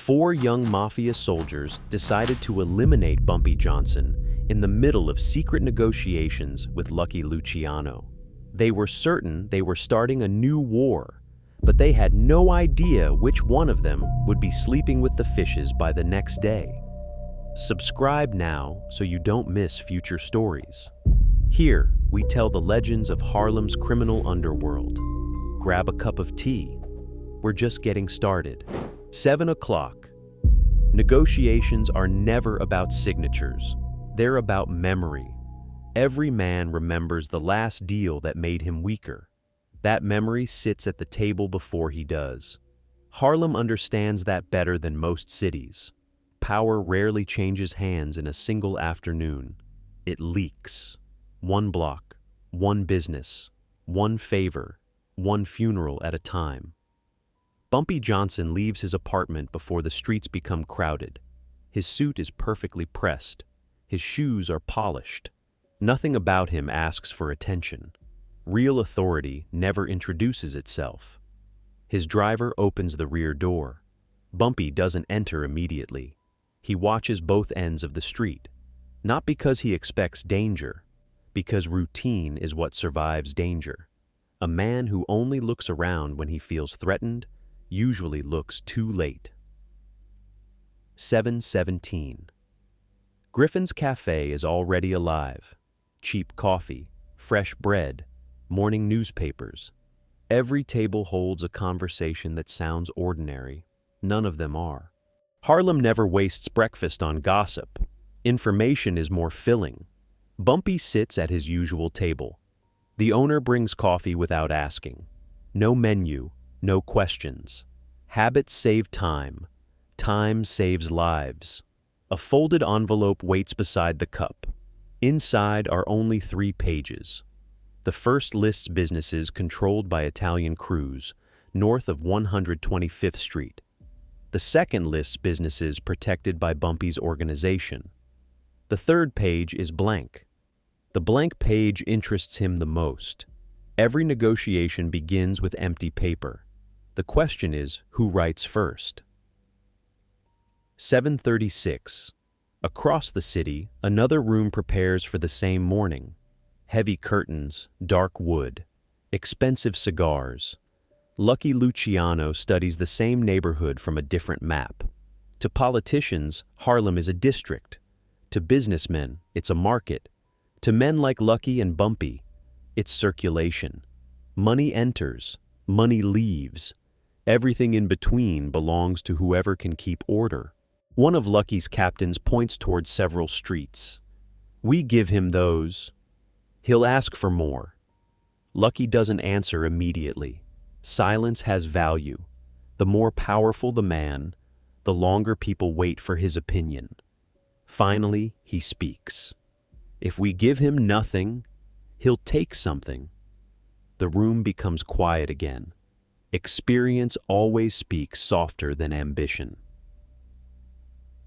Four young mafia soldiers decided to eliminate Bumpy Johnson in the middle of secret negotiations with Lucky Luciano. They were certain they were starting a new war, but they had no idea which one of them would be sleeping with the fishes by the next day. Subscribe now so you don't miss future stories. Here, we tell the legends of Harlem's criminal underworld. Grab a cup of tea. We're just getting started. 7 o'clock. Negotiations are never about signatures. They're about memory. Every man remembers the last deal that made him weaker. That memory sits at the table before he does. Harlem understands that better than most cities. Power rarely changes hands in a single afternoon. It leaks. One block, one business, one favor, one funeral at a time. Bumpy Johnson leaves his apartment before the streets become crowded. His suit is perfectly pressed. His shoes are polished. Nothing about him asks for attention. Real authority never introduces itself. His driver opens the rear door. Bumpy doesn't enter immediately. He watches both ends of the street, not because he expects danger, because routine is what survives danger. A man who only looks around when he feels threatened usually looks too late. 7:17. Griffin's Cafe is already alive. Cheap coffee, fresh bread, morning newspapers. Every table holds a conversation that sounds ordinary. None of them are. Harlem never wastes breakfast on gossip. Information is more filling. Bumpy sits at his usual table. The owner brings coffee without asking. No menu, no questions. Habits save time. Time saves lives. A folded envelope waits beside the cup. Inside are only 3 pages. The first lists businesses controlled by Italian crews, north of 125th Street. The second lists businesses protected by Bumpy's organization. The third page is blank. The blank page interests him the most. Every negotiation begins with empty paper. The question is, who writes first? 7:36. Across the city, another room prepares for the same morning. Heavy curtains, dark wood, expensive cigars. Lucky Luciano studies the same neighborhood from a different map. To politicians, Harlem is a district. To businessmen, it's a market. To men like Lucky and Bumpy, it's circulation. Money enters, money leaves. Everything in between belongs to whoever can keep order. One of Lucky's captains points towards several streets. We give him those. He'll ask for more. Lucky doesn't answer immediately. Silence has value. The more powerful the man, the longer people wait for his opinion. Finally, he speaks. If we give him nothing, he'll take something. The room becomes quiet again. Experience always speaks softer than ambition.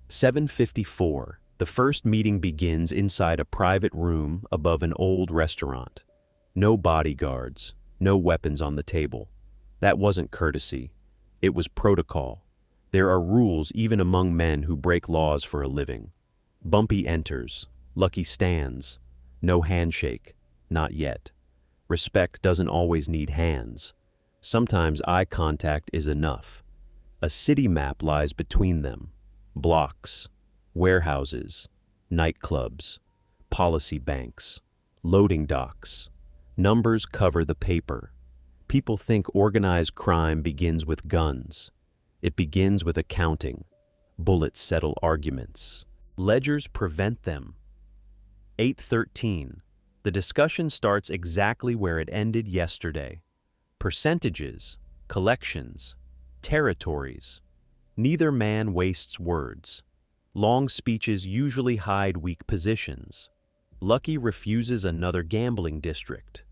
7:54. The first meeting begins inside a private room above an old restaurant. No bodyguards, no weapons on the table. That wasn't courtesy. It was protocol. There are rules even among men who break laws for a living. Bumpy enters. Lucky stands. No handshake. Not yet. Respect doesn't always need hands. Sometimes eye contact is enough. A city map lies between them. Blocks, warehouses, nightclubs, policy banks, loading docks. Numbers cover the paper. People think organized crime begins with guns. It begins with accounting. Bullets settle arguments. Ledgers prevent them. 8:13. The discussion starts exactly where it ended yesterday. Percentages, collections, territories. Neither man wastes words. Long speeches usually hide weak positions. Lucky refuses another gambling district.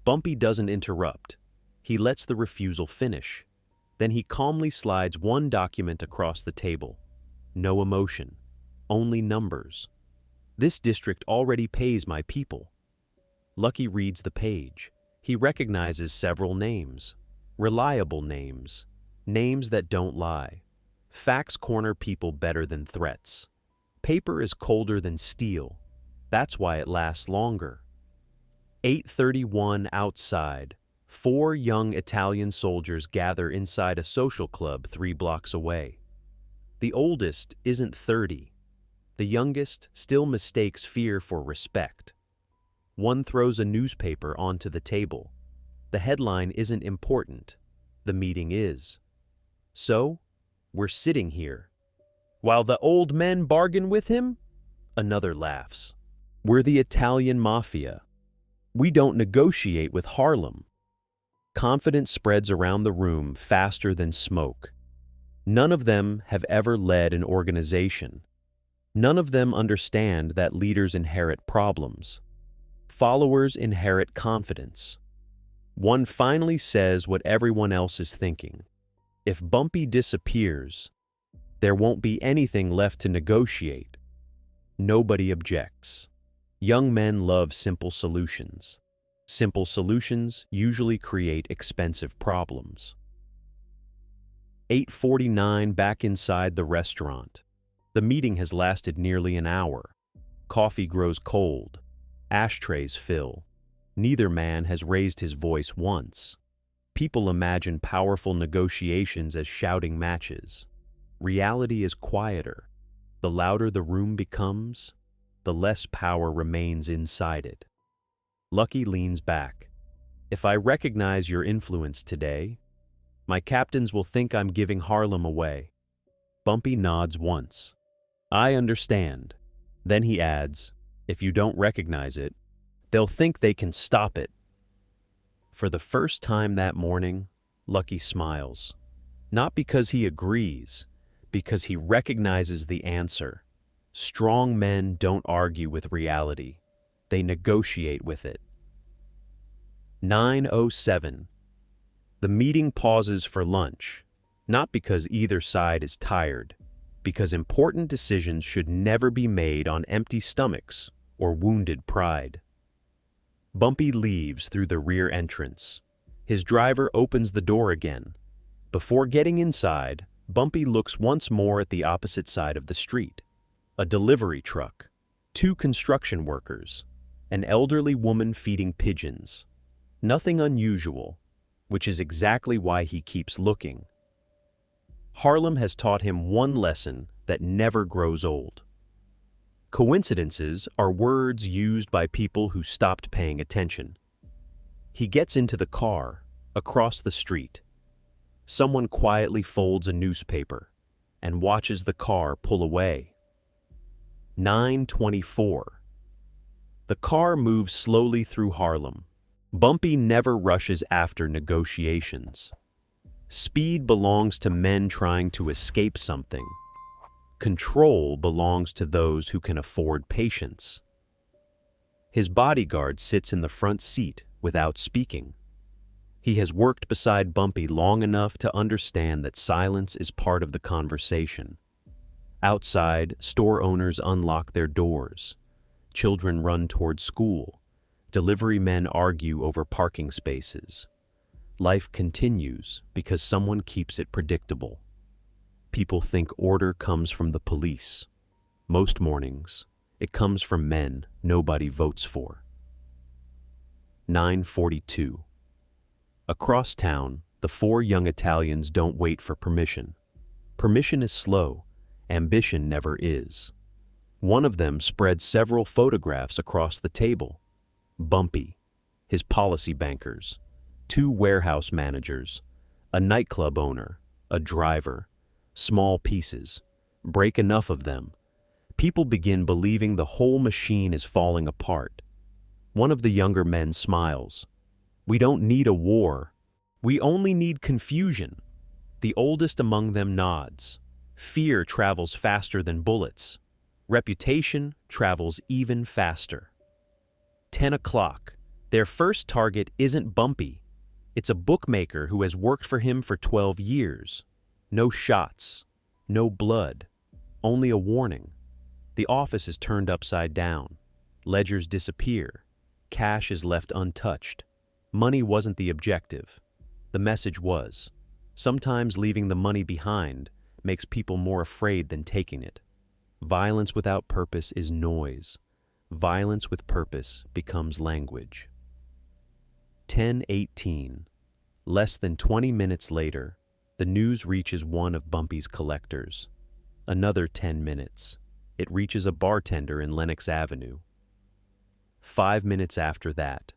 Bumpy doesn't interrupt. He lets the refusal finish. Then he calmly slides one document across the table. No emotion, only numbers. This district already pays my people. Lucky reads the page. He recognizes several names. Reliable names. Names that don't lie. Facts corner people better than threats. Paper is colder than steel. That's why it lasts longer. 8:31 outside. 4 young Italian soldiers gather inside a social club 3 blocks away. The oldest isn't 30. The youngest still mistakes fear for respect. One throws a newspaper onto the table. The headline isn't important. The meeting is. So, we're sitting here. While the old men bargain with him, another laughs. We're the Italian mafia. We don't negotiate with Harlem. Confidence spreads around the room faster than smoke. None of them have ever led an organization. None of them understand that leaders inherit problems. Followers inherit confidence. One finally says what everyone else is thinking. If Bumpy disappears, there won't be anything left to negotiate. Nobody objects. Young men love simple solutions. Simple solutions usually create expensive problems. 8:49 back inside the restaurant. The meeting has lasted nearly an hour. Coffee grows cold. Ashtrays fill. Neither man has raised his voice once. People imagine powerful negotiations as shouting matches. Reality is quieter. The louder the room becomes, the less power remains inside it. Lucky leans back. If I recognize your influence today, my captains will think I'm giving Harlem away. Bumpy nods once. I understand. Then he adds, if you don't recognize it, they'll think they can stop it. For the first time that morning, Lucky smiles. Not because he agrees, because he recognizes the answer. Strong men don't argue with reality. They negotiate with it. 9:07. The meeting pauses for lunch, not because either side is tired, because important decisions should never be made on empty stomachs or wounded pride. Bumpy leaves through the rear entrance. His driver opens the door again. Before getting inside, Bumpy looks once more at the opposite side of the street. A delivery truck, 2 construction workers, an elderly woman feeding pigeons. Nothing unusual, which is exactly why he keeps looking. Harlem has taught him one lesson that never grows old. Coincidences are words used by people who stopped paying attention. He gets into the car, across the street. Someone quietly folds a newspaper and watches the car pull away. 9:24. The car moves slowly through Harlem. Bumpy never rushes after negotiations. Speed belongs to men trying to escape something. Control belongs to those who can afford patience. His bodyguard sits in the front seat without speaking. He has worked beside Bumpy long enough to understand that silence is part of the conversation. Outside, store owners unlock their doors. Children run toward school. Delivery men argue over parking spaces. Life continues because someone keeps it predictable. People think order comes from the police. Most mornings, it comes from men nobody votes for. 9:42. Across town, the 4 young Italians don't wait for permission. Permission is slow. Ambition never is. One of them spreads several photographs across the table. Bumpy, his policy bankers, 2 warehouse managers, a nightclub owner, a driver, small pieces. Break enough of them. People begin believing the whole machine is falling apart. One of the younger men smiles. We don't need a war. We only need confusion. The oldest among them nods. Fear travels faster than bullets. Reputation travels even faster. 10 o'clock. Their first target isn't Bumpy. It's a bookmaker who has worked for him for 12 years. No shots, no blood, only a warning. The office is turned upside down. Ledgers disappear. Cash is left untouched. Money wasn't the objective. The message was. Sometimes leaving the money behind makes people more afraid than taking it. Violence without purpose is noise. Violence with purpose becomes language. 10:18. Less than 20 minutes later, the news reaches one of Bumpy's collectors. Another 10 minutes. It reaches a bartender in Lenox Avenue. 5 minutes after that,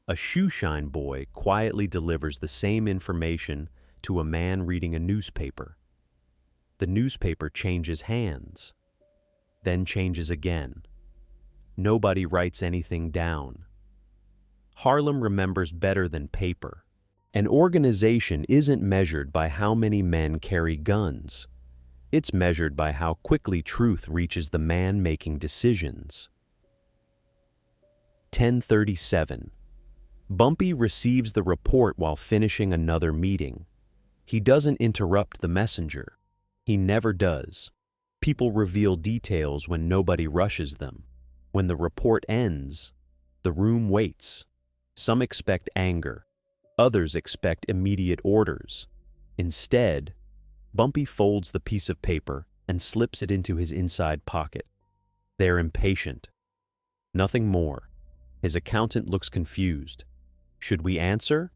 a shoeshine boy quietly delivers the same information to a man reading a newspaper. The newspaper changes hands, then changes again. Nobody writes anything down. Harlem remembers better than paper. An organization isn't measured by how many men carry guns. It's measured by how quickly truth reaches the man making decisions. 10:37. Bumpy receives the report while finishing another meeting. He doesn't interrupt the messenger. He never does. People reveal details when nobody rushes them. When the report ends, the room waits. Some expect anger. Others expect immediate orders. Instead, Bumpy folds the piece of paper and slips it into his inside pocket. They're impatient. Nothing more. His accountant looks confused. Should we answer?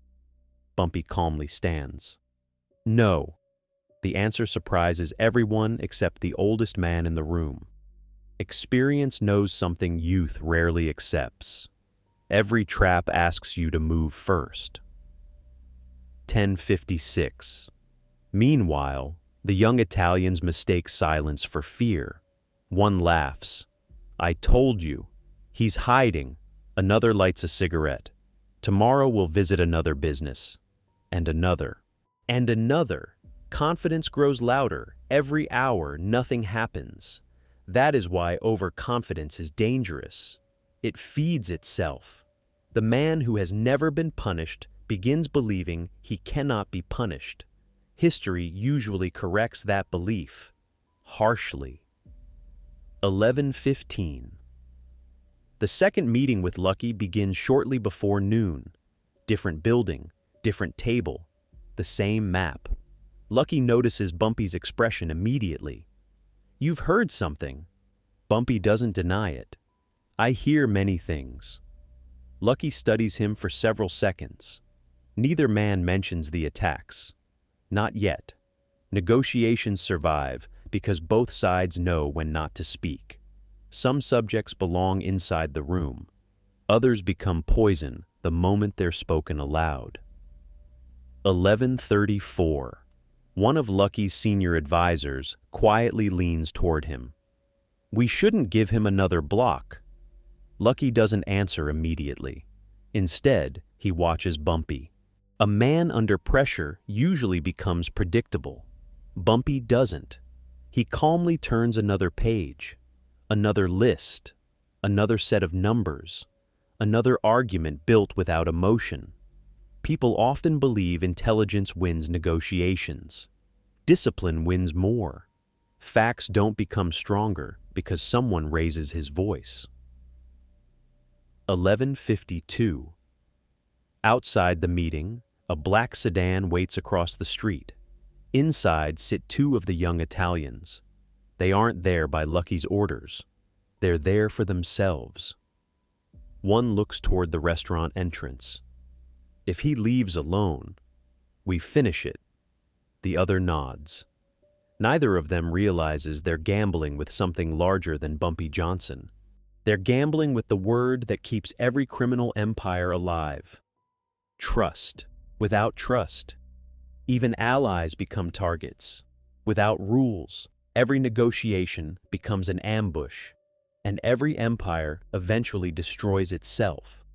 Bumpy calmly stands. No. The answer surprises everyone except the oldest man in the room. Experience knows something youth rarely accepts. Every trap asks you to move first. 10:56. Meanwhile, the young Italians mistake silence for fear. One laughs. I told you. He's hiding. Another lights a cigarette. Tomorrow we'll visit another business. And another. And another. Confidence grows louder. Every hour, nothing happens. That is why overconfidence is dangerous. It feeds itself. The man who has never been punished begins believing he cannot be punished. History usually corrects that belief, harshly. 11:15. The second meeting with Lucky begins shortly before noon. Different building, different table, the same map. Lucky notices Bumpy's expression immediately. You've heard something. Bumpy doesn't deny it. I hear many things. Lucky studies him for several seconds. Neither man mentions the attacks. Not yet. Negotiations survive because both sides know when not to speak. Some subjects belong inside the room. Others become poison the moment they're spoken aloud. 11:34. One of Lucky's senior advisors quietly leans toward him. We shouldn't give him another block. Lucky doesn't answer immediately. Instead, he watches Bumpy. A man under pressure usually becomes predictable. Bumpy doesn't. He calmly turns another page, another list, another set of numbers, another argument built without emotion. People often believe intelligence wins negotiations. Discipline wins more. Facts don't become stronger because someone raises his voice. 11:52. Outside the meeting, a black sedan waits across the street. Inside sit two of the young Italians. They aren't there by Lucky's orders. They're there for themselves. One looks toward the restaurant entrance. If he leaves alone, we finish it. The other nods. Neither of them realizes they're gambling with something larger than Bumpy Johnson. They're gambling with the word that keeps every criminal empire alive. Trust. Without trust, even allies become targets. Without rules, every negotiation becomes an ambush, and every empire eventually destroys itself.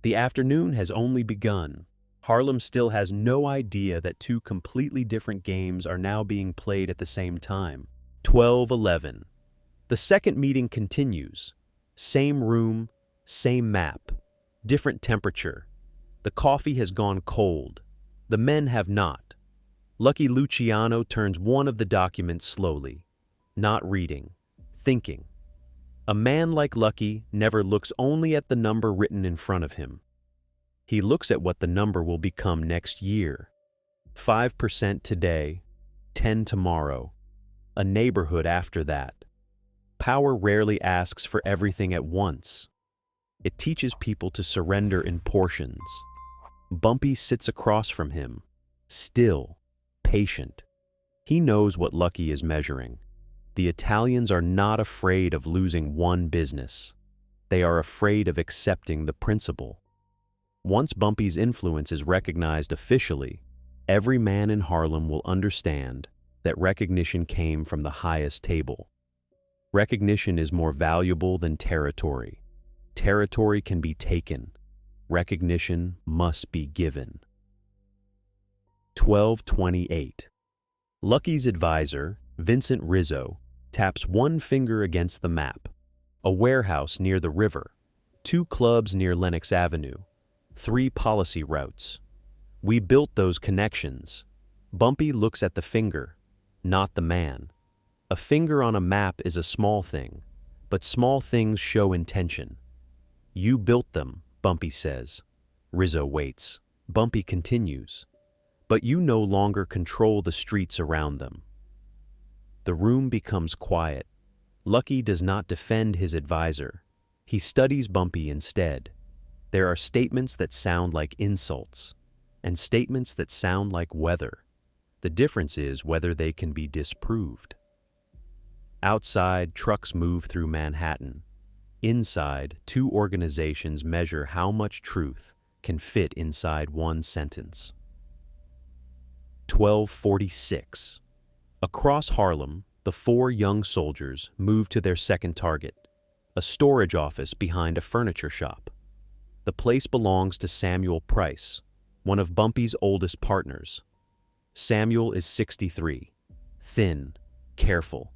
The afternoon has only begun. Harlem still has no idea that two completely different games are now being played at the same time. 12:11. The second meeting continues. Same room, same map, different temperature. The coffee has gone cold. The men have not. Lucky Luciano turns one of the documents slowly. Not reading, thinking. A man like Lucky never looks only at the number written in front of him. He looks at what the number will become next year. 5% today, 10 tomorrow. A neighborhood after that. Power rarely asks for everything at once. It teaches people to surrender in portions. Bumpy sits across from him, still, patient. He knows what Lucky is measuring. The Italians are not afraid of losing one business. They are afraid of accepting the principle. Once Bumpy's influence is recognized officially, every man in Harlem will understand that recognition came from the highest table. Recognition is more valuable than territory. Territory can be taken. Recognition must be given. 1228. Lucky's advisor, Vincent Rizzo, taps one finger against the map. A warehouse near the river, 2 clubs near Lenox Avenue, 3 policy routes. We built those connections. Bumpy looks at the finger, not the man. A finger on a map is a small thing, but small things show intention. You built them, Bumpy says. Rizzo waits. Bumpy continues. But you no longer control the streets around them. The room becomes quiet. Lucky does not defend his advisor. He studies Bumpy instead. There are statements that sound like insults, and statements that sound like weather. The difference is whether they can be disproved. Outside, trucks move through Manhattan. Inside, 2 organizations measure how much truth can fit inside one sentence. 1246. Across Harlem, the 4 young soldiers move to their second target, a storage office behind a furniture shop. The place belongs to Samuel Price, one of Bumpy's oldest partners. Samuel is 63, thin, careful.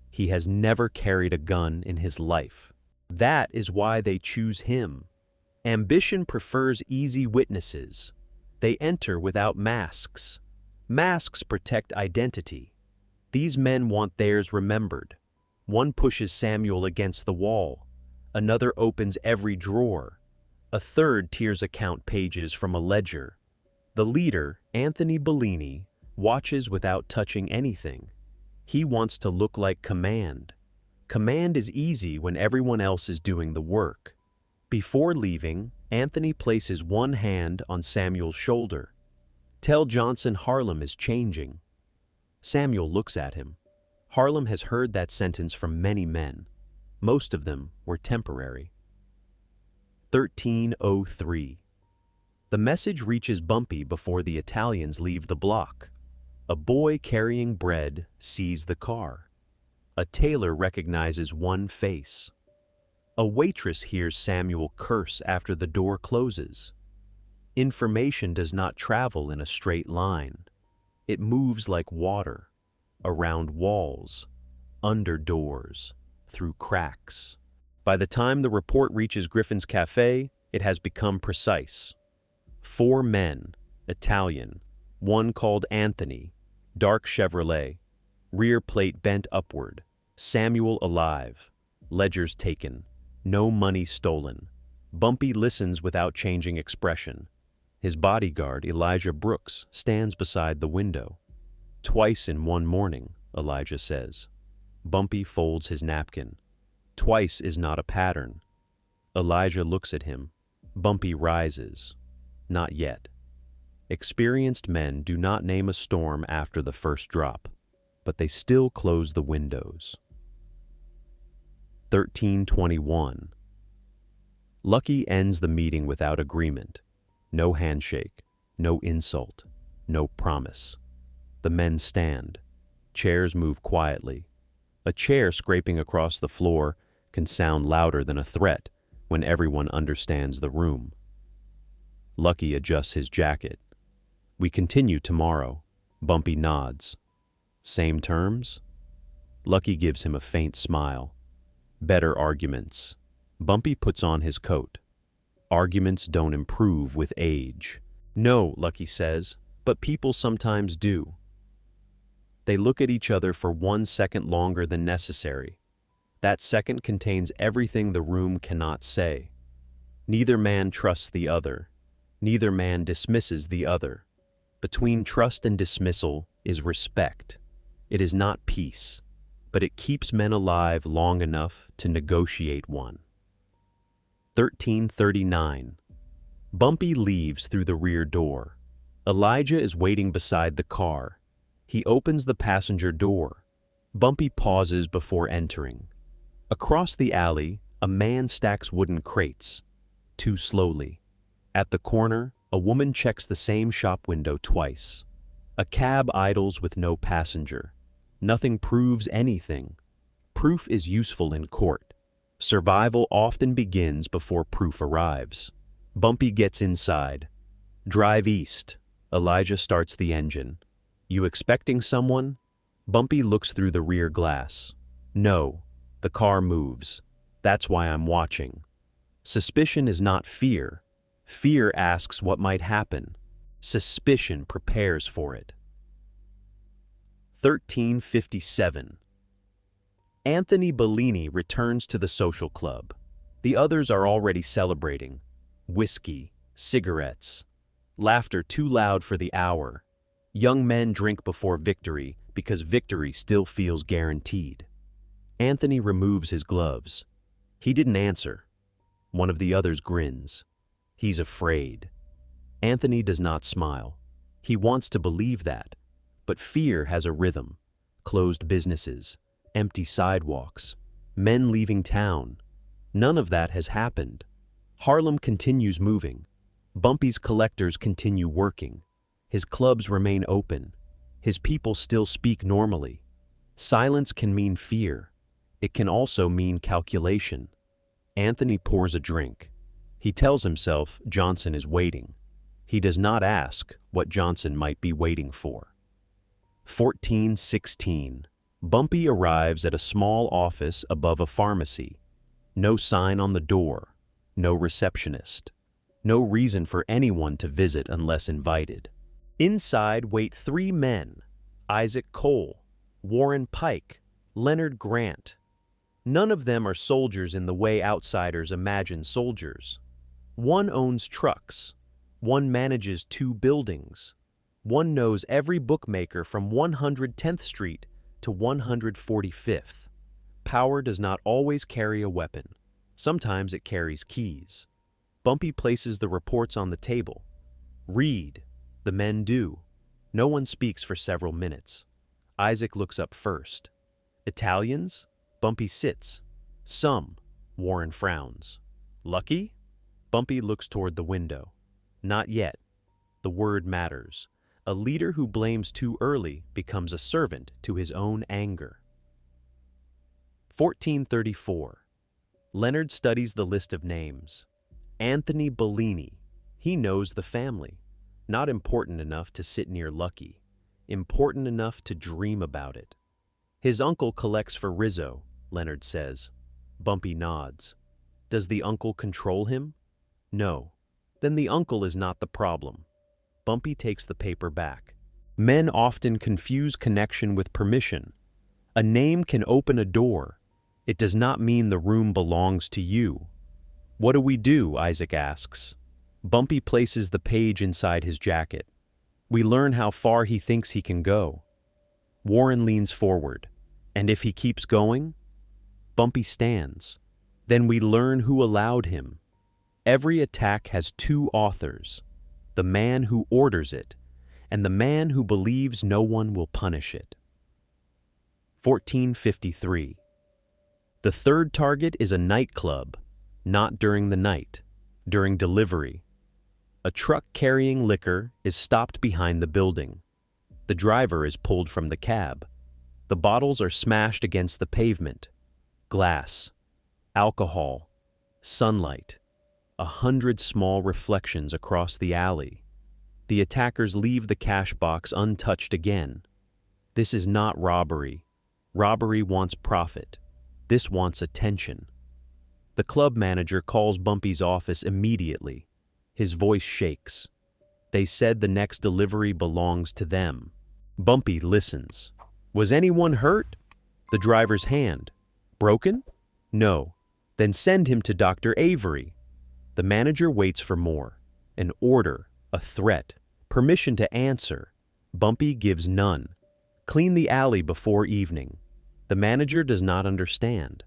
He has never carried a gun in his life. That is why they choose him. Ambition prefers easy witnesses. They enter without masks. Masks protect identity. These men want theirs remembered. One pushes Samuel against the wall. Another opens every drawer. A third tears account pages from a ledger. The leader, Anthony Bellini, watches without touching anything. He wants to look like command. Command is easy when everyone else is doing the work. Before leaving, Anthony places one hand on Samuel's shoulder. Tell Johnson Harlem is changing. Samuel looks at him. Harlem has heard that sentence from many men. Most of them were temporary. 1303. The message reaches Bumpy before the Italians leave the block. A boy carrying bread sees the car. A tailor recognizes one face. A waitress hears Samuel curse after the door closes. Information does not travel in a straight line. It moves like water, around walls, under doors, through cracks. By the time the report reaches Griffin's Cafe, it has become precise. 4 men, Italian, one called Anthony, dark Chevrolet, rear plate bent upward, Samuel alive, ledgers taken, no money stolen. Bumpy listens without changing expression. His bodyguard, Elijah Brooks, stands beside the window. Twice in one morning, Elijah says. Bumpy folds his napkin. Twice is not a pattern. Elijah looks at him. Bumpy rises. Not yet. Experienced men do not name a storm after the first drop, but they still close the windows. 1321. Lucky ends the meeting without agreement. No handshake, no insult, no promise. The men stand. Chairs move quietly. A chair scraping across the floor can sound louder than a threat when everyone understands the room. Lucky adjusts his jacket. We continue tomorrow. Bumpy nods. Same terms? Lucky gives him a faint smile. Better arguments. Bumpy puts on his coat. Arguments don't improve with age. No, Lucky says, but people sometimes do. They look at each other for 1 second longer than necessary. That second contains everything the room cannot say. Neither man trusts the other. Neither man dismisses the other. Between trust and dismissal is respect. It is not peace, but it keeps men alive long enough to negotiate one. 1339. Bumpy leaves through the rear door. Elijah is waiting beside the car. He opens the passenger door. Bumpy pauses before entering. Across the alley, a man stacks wooden crates, too slowly. At the corner, a woman checks the same shop window twice. A cab idles with no passenger. Nothing proves anything. Proof is useful in court. Survival often begins before proof arrives. Bumpy gets inside. Drive east. Elijah starts the engine. You expecting someone? Bumpy looks through the rear glass. No. The car moves. That's why I'm watching. Suspicion is not fear. Fear asks what might happen. Suspicion prepares for it. 1357. Anthony Bellini returns to the social club. The others are already celebrating. Whiskey, cigarettes, laughter too loud for the hour. Young men drink before victory because victory still feels guaranteed. Anthony removes his gloves. He didn't answer. One of the others grins. He's afraid. Anthony does not smile. He wants to believe that. But fear has a rhythm. Closed businesses, empty sidewalks, men leaving town. None of that has happened. Harlem continues moving. Bumpy's collectors continue working. His clubs remain open. His people still speak normally. Silence can mean fear. It can also mean calculation. Anthony pours a drink. He tells himself Johnson is waiting. He does not ask what Johnson might be waiting for. 1416. Bumpy arrives at a small office above a pharmacy. No sign on the door. No receptionist. No reason for anyone to visit unless invited. Inside wait three men: Isaac Cole, Warren Pike, Leonard Grant. None of them are soldiers in the way outsiders imagine soldiers. One owns trucks. One manages 2 buildings. One knows every bookmaker from 110th Street to 145th. Power does not always carry a weapon. Sometimes it carries keys. Bumpy places the reports on the table. Read. The men do. No one speaks for several minutes. Isaac looks up first. Italians? Bumpy sits. Some. Warren frowns. Lucky? Bumpy looks toward the window. Not yet. The word matters. A leader who blames too early becomes a servant to his own anger. 1434. Leonard studies the list of names. Anthony Bellini. He knows the family. Not important enough to sit near Lucky. Important enough to dream about it. His uncle collects for Rizzo, Leonard says. Bumpy nods. Does the uncle control him? No. Then the uncle is not the problem. Bumpy takes the paper back. Men often confuse connection with permission. A name can open a door. It does not mean the room belongs to you. What do we do? Isaac asks. Bumpy places the page inside his jacket. We learn how far he thinks he can go. Warren leans forward. And if he keeps going? Bumpy stands. Then we learn who allowed him. Every attack has 2 authors. The man who orders it, and the man who believes no one will punish it. 1453. The third target is a nightclub, not during the night, during delivery. A truck carrying liquor is stopped behind the building. The driver is pulled from the cab. The bottles are smashed against the pavement. Glass, alcohol, sunlight. 100 small reflections across the alley. The attackers leave the cash box untouched again. This is not robbery. Robbery wants profit. This wants attention. The club manager calls Bumpy's office immediately. His voice shakes. They said the next delivery belongs to them. Bumpy listens. Was anyone hurt? The driver's hand. Broken? No. Then send him to Dr. Avery. The manager waits for more. An order, a threat, permission to answer. Bumpy gives none. Clean the alley before evening. The manager does not understand,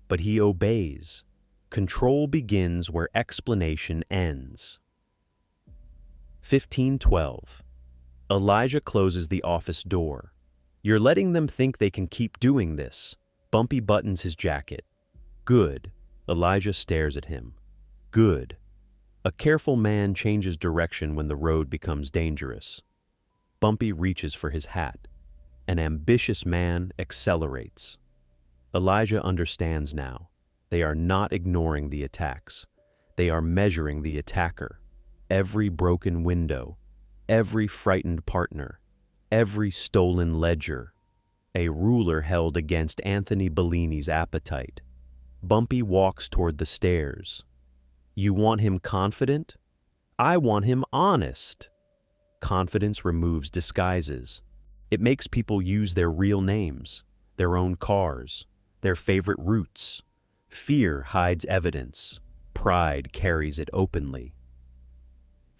but he obeys. Control begins where explanation ends. 1512. Elijah closes the office door. You're letting them think they can keep doing this. Bumpy buttons his jacket. Good. Elijah stares at him. Good. A careful man changes direction when the road becomes dangerous. Bumpy reaches for his hat. An ambitious man accelerates. Elijah understands now. They are not ignoring the attacks. They are measuring the attacker. Every broken window, every frightened partner, every stolen ledger. A ruler held against Anthony Bellini's appetite. Bumpy walks toward the stairs. You want him confident? I want him honest. Confidence removes disguises. It makes people use their real names, their own cars, their favorite routes. Fear hides evidence. Pride carries it openly.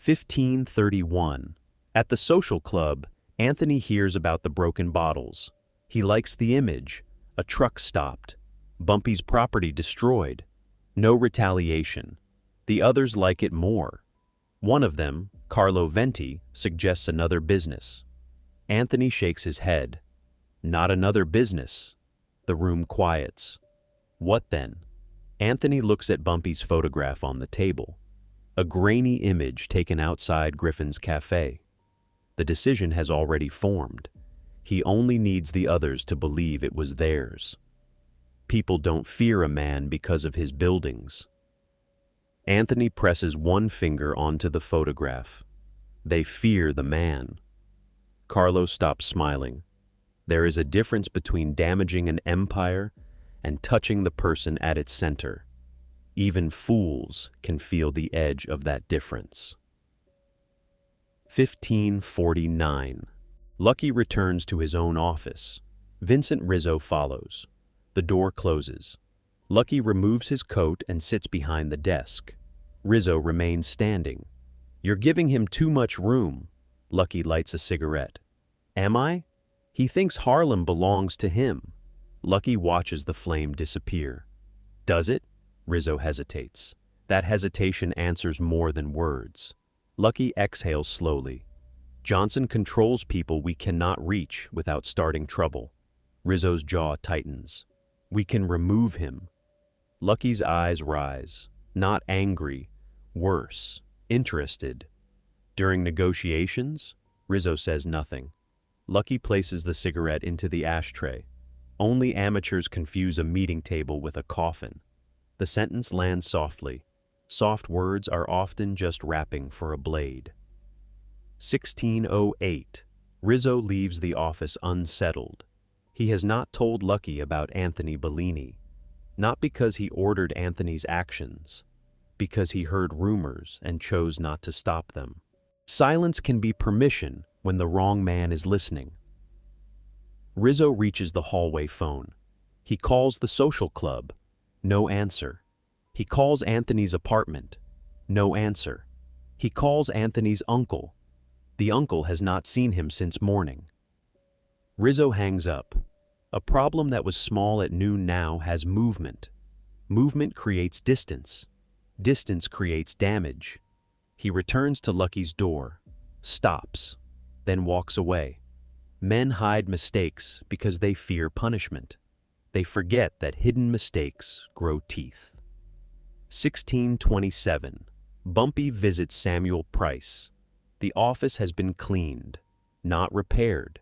1531. At the social club, Anthony hears about the broken bottles. He likes the image. A truck stopped. Bumpy's property destroyed. No retaliation. The others like it more. One of them, Carlo Venti, suggests another business. Anthony shakes his head. Not another business. The room quiets. What then? Anthony looks at Bumpy's photograph on the table. A grainy image taken outside Griffin's cafe. The decision has already formed. He only needs the others to believe it was theirs. People don't fear a man because of his buildings. Anthony presses one finger onto the photograph. They fear the man. Carlo stops smiling. There is a difference between damaging an empire and touching the person at its center. Even fools can feel the edge of that difference. 1549. Lucky returns to his own office. Vincent Rizzo follows. The door closes. Lucky removes his coat and sits behind the desk. Rizzo remains standing. You're giving him too much room. Lucky lights a cigarette. Am I? He thinks Harlem belongs to him. Lucky watches the flame disappear. Does it? Rizzo hesitates. That hesitation answers more than words. Lucky exhales slowly. Johnson controls people we cannot reach without starting trouble. Rizzo's jaw tightens. We can remove him. Lucky's eyes rise. Not angry. Worse. Interested. During negotiations? Rizzo says nothing. Lucky places the cigarette into the ashtray. Only amateurs confuse a meeting table with a coffin. The sentence lands softly. Soft words are often just wrapping for a blade. 1608. Rizzo leaves the office unsettled. He has not told Lucky about Anthony Bellini. Not because he ordered Anthony's actions, because he heard rumors and chose not to stop them. Silence can be permission when the wrong man is listening. Rizzo reaches the hallway phone. He calls the social club. No answer. He calls Anthony's apartment. No answer. He calls Anthony's uncle. The uncle has not seen him since morning. Rizzo hangs up. A problem that was small at noon now has movement. Movement creates distance. Distance creates damage. He returns to Lucky's door, stops, then walks away. Men hide mistakes because they fear punishment. They forget that hidden mistakes grow teeth. 1627. Bumpy visits Samuel Price. The office has been cleaned, not repaired.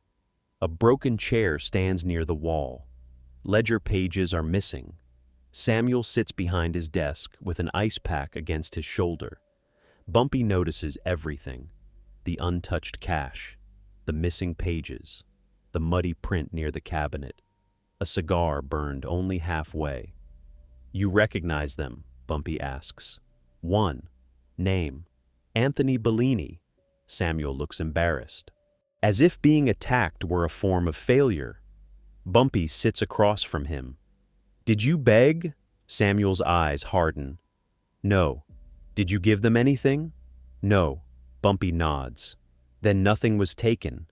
A broken chair stands near the wall. Ledger pages are missing. Samuel sits behind his desk with an ice pack against his shoulder. Bumpy notices everything. The untouched cash, the missing pages, the muddy print near the cabinet, a cigar burned only halfway. You recognize them? Bumpy asks. One. Name. Anthony Bellini. Samuel looks embarrassed. As if being attacked were a form of failure. Bumpy sits across from him. Did you beg? Samuel's eyes harden. No. Did you give them anything? No. Bumpy nods. Then nothing was taken.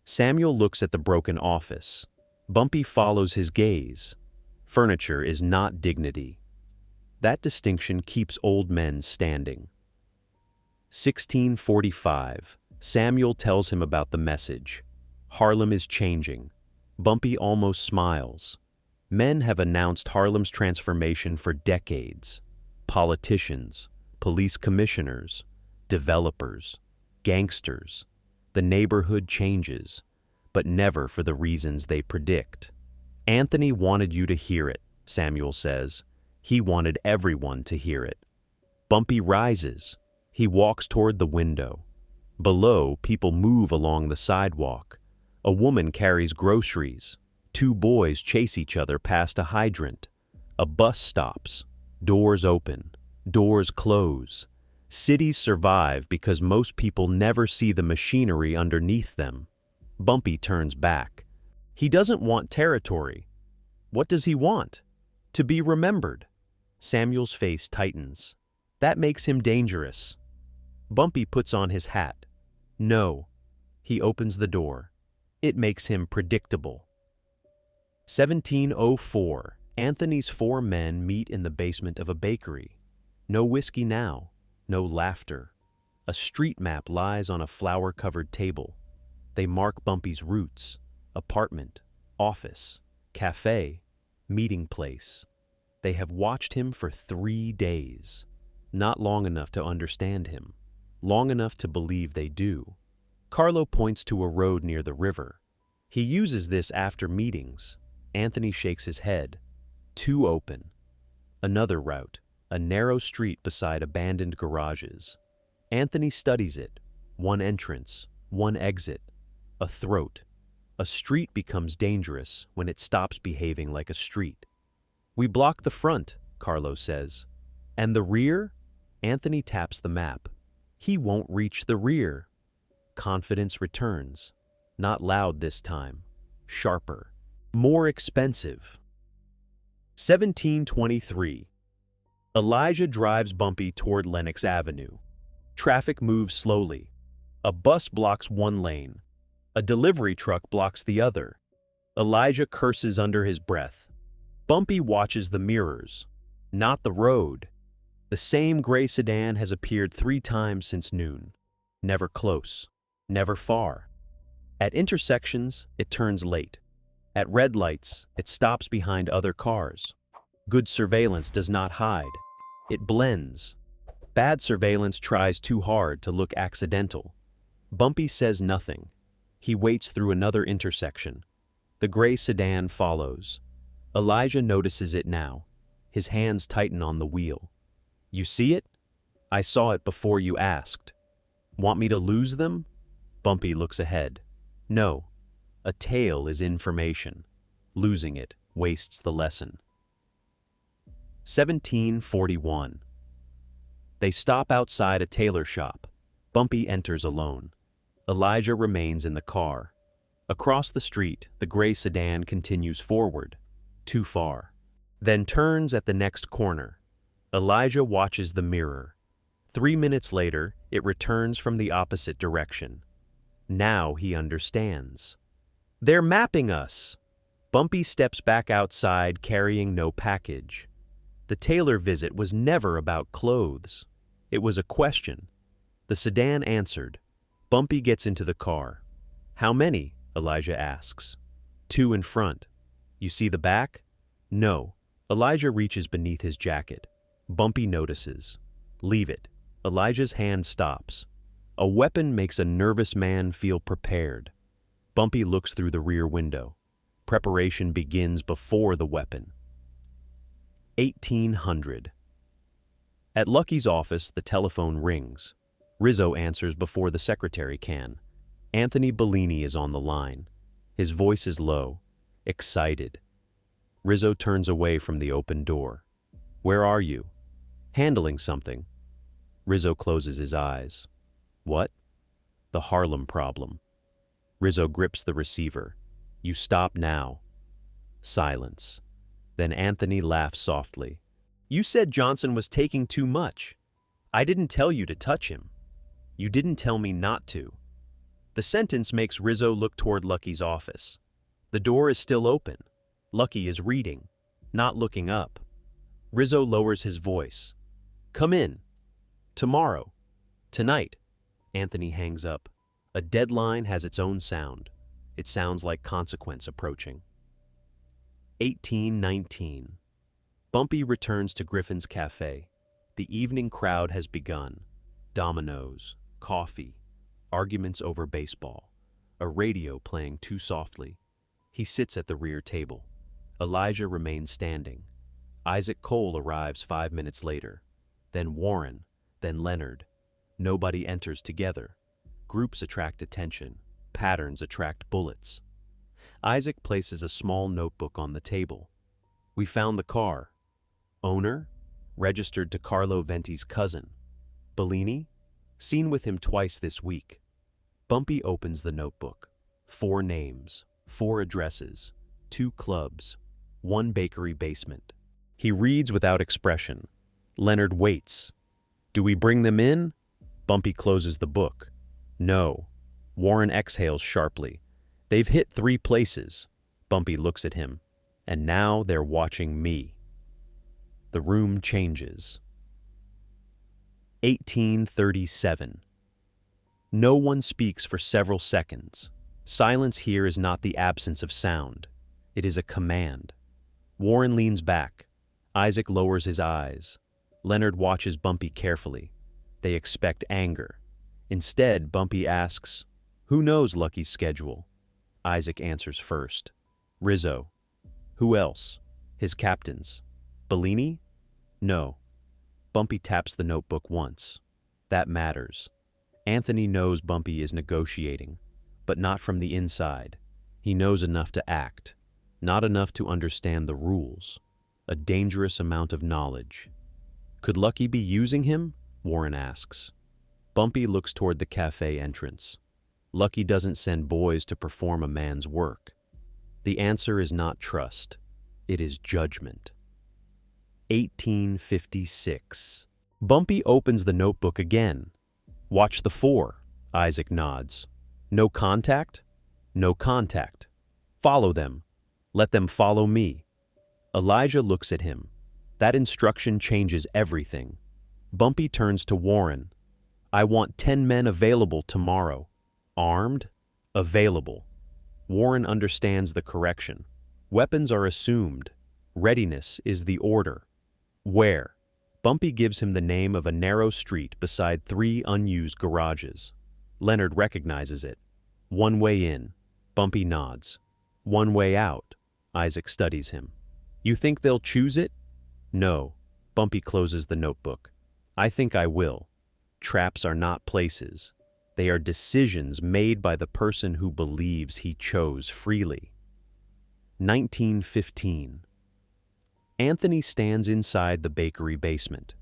Samuel looks at the broken office. Bumpy follows his gaze. Furniture is not dignity. That distinction keeps old men standing. 1645. Samuel tells him about the message. Harlem is changing. Bumpy almost smiles. Men have announced Harlem's transformation for decades. Politicians, police commissioners, developers, gangsters. The neighborhood changes, but never for the reasons they predict. Anthony wanted you to hear it, Samuel says. He wanted everyone to hear it. Bumpy rises. He walks toward the window. Below, people move along the sidewalk. A woman carries groceries. Two boys chase each other past a hydrant. A bus stops. Doors open. Doors close. Cities survive because most people never see the machinery underneath them. Bumpy turns back. He doesn't want territory. What does he want? To be remembered. Samuel's face tightens. That makes him dangerous. Bumpy puts on his hat. No. He opens the door. It makes him predictable. 1704. Anthony's 4 men meet in the basement of a bakery. No whiskey now. No laughter. A street map lies on a flower-covered table. They mark Bumpy's routes: apartment, office, cafe, meeting place. They have watched him for 3 days. Not long enough to understand him. Long enough to believe they do. Carlo points to a road near the river. He uses this after meetings. Anthony shakes his head. Too open. Another route. A narrow street beside abandoned garages. Anthony studies it. 1 entrance, 1 exit, a throat. A street becomes dangerous when it stops behaving like a street. We block the front, Carlo says. And the rear? Anthony taps the map. He won't reach the rear. Confidence returns. Not loud this time. Sharper. More expensive. 1723. Elijah drives Bumpy toward Lenox Avenue. Traffic moves slowly. A bus blocks 1 lane. A delivery truck blocks the other. Elijah curses under his breath. Bumpy watches the mirrors, not the road. The same gray sedan has appeared 3 times since noon. Never close, never far. At intersections, it turns late. At red lights, it stops behind other cars. Good surveillance does not hide. It blends. Bad surveillance tries too hard to look accidental. Bumpy says nothing. He waits through another intersection. The gray sedan follows. Elijah notices it now. His hands tighten on the wheel. You see it? I saw it before you asked. Want me to lose them? Bumpy looks ahead. No. A tail is information. Losing it wastes the lesson. 1741. They stop outside a tailor shop. Bumpy enters alone. Elijah remains in the car. Across the street, the gray sedan continues forward. Too far. Then turns at the next corner. Elijah watches the mirror. 3 minutes later, it returns from the opposite direction. Now he understands. They're mapping us. Bumpy steps back outside carrying no package. The tailor visit was never about clothes. It was a question. The sedan answered. Bumpy gets into the car. How many? Elijah asks. 2 in front. You see the back? No. Elijah reaches beneath his jacket. Bumpy notices. Leave it. Elijah's hand stops. A weapon makes a nervous man feel prepared. Bumpy looks through the rear window. Preparation begins before the weapon. 1800. At Lucky's office, the telephone rings. Rizzo answers before the secretary can. Anthony Bellini is on the line. His voice is low, excited. Rizzo turns away from the open door. Where are you? Handling something. Rizzo closes his eyes. What? The Harlem problem. Rizzo grips the receiver. You stop now. Silence. Then Anthony laughs softly. You said Johnson was taking too much. I didn't tell you to touch him. You didn't tell me not to. The sentence makes Rizzo look toward Lucky's office. The door is still open. Lucky is reading, not looking up. Rizzo lowers his voice. "Come in. Tomorrow. Tonight." Anthony hangs up. A deadline has its own sound. It sounds like consequence approaching. 1819. Bumpy returns to Griffin's Cafe. The evening crowd has begun. Dominoes, coffee, arguments over baseball, a radio playing too softly. He sits at the rear table. Elijah remains standing. Isaac Cole arrives 5 minutes later. Then Warren, then Leonard. Nobody enters together. Groups attract attention. Patterns attract bullets. Isaac places a small notebook on the table. "We found the car. Owner? Registered to Carlo Venti's cousin. Bellini? Seen with him twice this week." Bumpy opens the notebook. 4 names, 4 addresses, 2 clubs, 1 bakery basement. He reads without expression. Leonard waits. "Do we bring them in?" Bumpy closes the book. "No." Warren exhales sharply. "They've hit 3 places." Bumpy looks at him. "And now they're watching me." The room changes. 1837. No one speaks for several seconds. Silence here is not the absence of sound. It is a command. Warren leans back. Isaac lowers his eyes. Leonard watches Bumpy carefully. They expect anger. Instead, Bumpy asks, "Who knows Lucky's schedule?" Isaac answers first. "Rizzo." "Who else?" "His captains." "Bellini?" "No." Bumpy taps the notebook once. That matters. Anthony knows Bumpy is negotiating, but not from the inside. He knows enough to act, not enough to understand the rules. A dangerous amount of knowledge. "Could Lucky be using him?" Warren asks. Bumpy looks toward the cafe entrance. Lucky doesn't send boys to perform a man's work. The answer is not trust. It is judgment. 1856. Bumpy opens the notebook again. "Watch the 4. Isaac nods. "No contact?" "No contact." "Follow them." "Let them follow me." Elijah looks at him. That instruction changes everything. Bumpy turns to Warren. "I want 10 men available tomorrow." "Armed?" "Available." Warren understands the correction. Weapons are assumed. Readiness is the order. "Where?" Bumpy gives him the name of a narrow street beside 3 unused garages. Leonard recognizes it. "One way in." Bumpy nods. "One way out." Isaac studies him. "You think they'll choose it?" "No." Bumpy closes the notebook. "I think I will." Traps are not places. They are decisions made by the person who believes he chose freely. 1915. Anthony stands inside the bakery basement.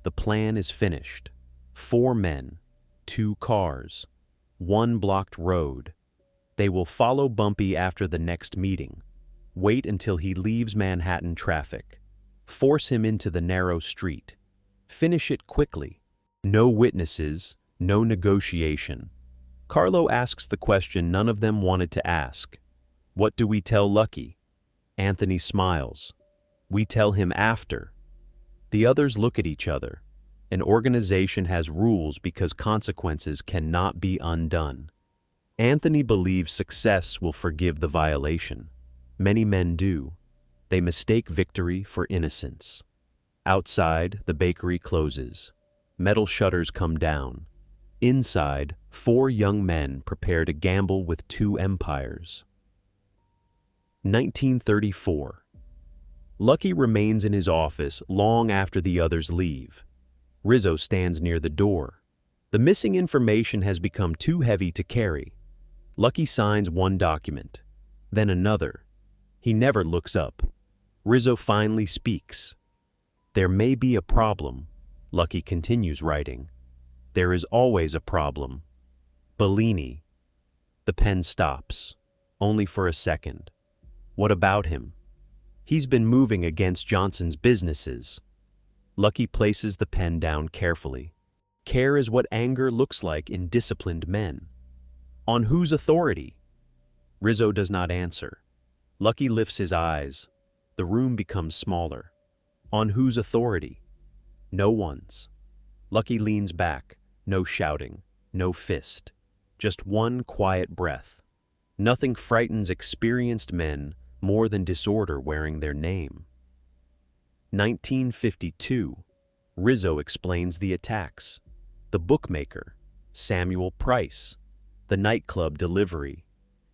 The plan is finished. 4 men, 2 cars, 1 blocked road. They will follow Bumpy after the next meeting. Wait until he leaves Manhattan traffic. Force him into the narrow street. Finish it quickly. No witnesses, no negotiation. Carlo asks the question none of them wanted to ask. "What do we tell Lucky?" Anthony smiles. "We tell him after." The others look at each other. An organization has rules because consequences cannot be undone. Anthony believes success will forgive the violation. Many men do. They mistake victory for innocence. Outside, the bakery closes. Metal shutters come down. Inside, 4 young men prepare to gamble with 2 empires. 1934. Lucky remains in his office long after the others leave. Rizzo stands near the door. The missing information has become too heavy to carry. Lucky signs one document, then another. He never looks up. Rizzo finally speaks. "There may be a problem." Lucky continues writing. "There is always a problem." Bellini. The pen stops, only for a second. What about him? He's been moving against Johnson's businesses. Lucky places the pen down carefully. Care is what anger looks like in disciplined men. On whose authority? Rizzo does not answer. Lucky lifts his eyes. The room becomes smaller. On whose authority? No one's. Lucky leans back. No shouting. No fist. Just one quiet breath. Nothing frightens experienced men more than disorder wearing their name. 1952. Rizzo explains the attacks. The bookmaker, Samuel Price, the nightclub delivery.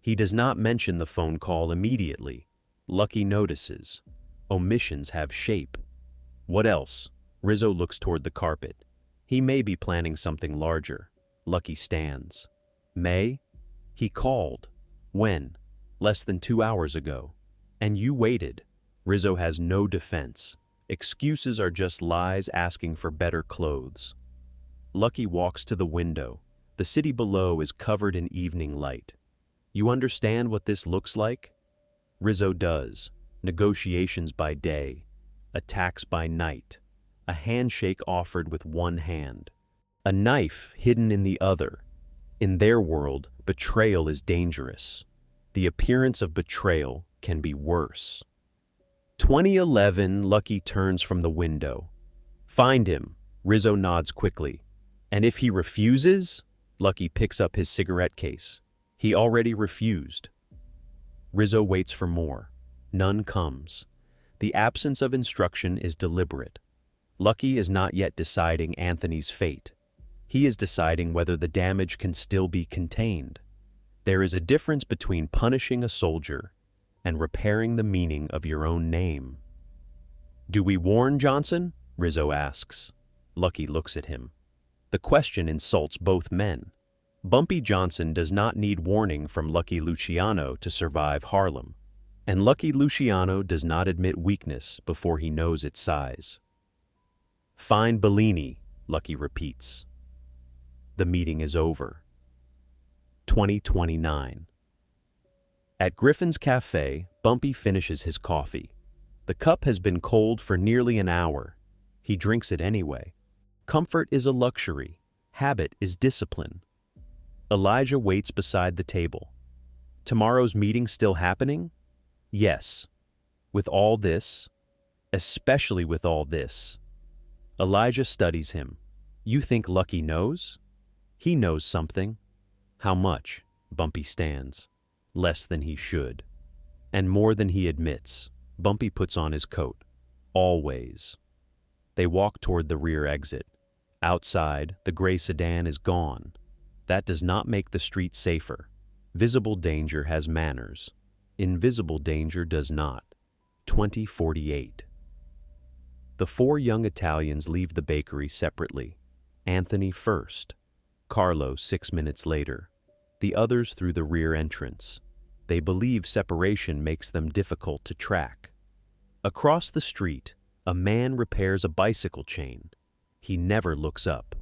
He does not mention the phone call immediately. Lucky notices. Omissions have shape. What else? Rizzo looks toward the carpet. He may be planning something larger. Lucky stands. May? He called. When? Less than 2 hours ago. And you waited. Rizzo has no defense. Excuses are just lies asking for better clothes. Lucky walks to the window. The city below is covered in evening light. You understand what this looks like? Rizzo does. Negotiations by day, attacks by night, a handshake offered with one hand, a knife hidden in the other. In their world, betrayal is dangerous. The appearance of betrayal can be worse. 2011, Lucky turns from the window. Find him, Rizzo nods quickly. And if he refuses? Lucky picks up his cigarette case. He already refused. Rizzo waits for more. None comes. The absence of instruction is deliberate. Lucky is not yet deciding Anthony's fate. He is deciding whether the damage can still be contained. There is a difference between punishing a soldier and repairing the meaning of your own name. Do we warn Johnson? Rizzo asks. Lucky looks at him. The question insults both men. Bumpy Johnson does not need warning from Lucky Luciano to survive Harlem, and Lucky Luciano does not admit weakness before he knows its size. Find Bellini, Lucky repeats. The meeting is over. 2029. At Griffin's Cafe, Bumpy finishes his coffee. The cup has been cold for nearly an hour. He drinks it anyway. Comfort is a luxury. Habit is discipline. Elijah waits beside the table. Tomorrow's meeting still happening? Yes. With all this, especially with all this. Elijah studies him. You think Lucky knows? He knows something. How much? Bumpy stands. Less than he should. And more than he admits. Bumpy puts on his coat. Always. They walk toward the rear exit. Outside, the gray sedan is gone. That does not make the street safer. Visible danger has manners. Invisible danger does not. 2048. The four young Italians leave the bakery separately. Anthony first. Carlo 6 minutes later. The others through the rear entrance. They believe separation makes them difficult to track. Across the street, a man repairs a bicycle chain. He never looks up.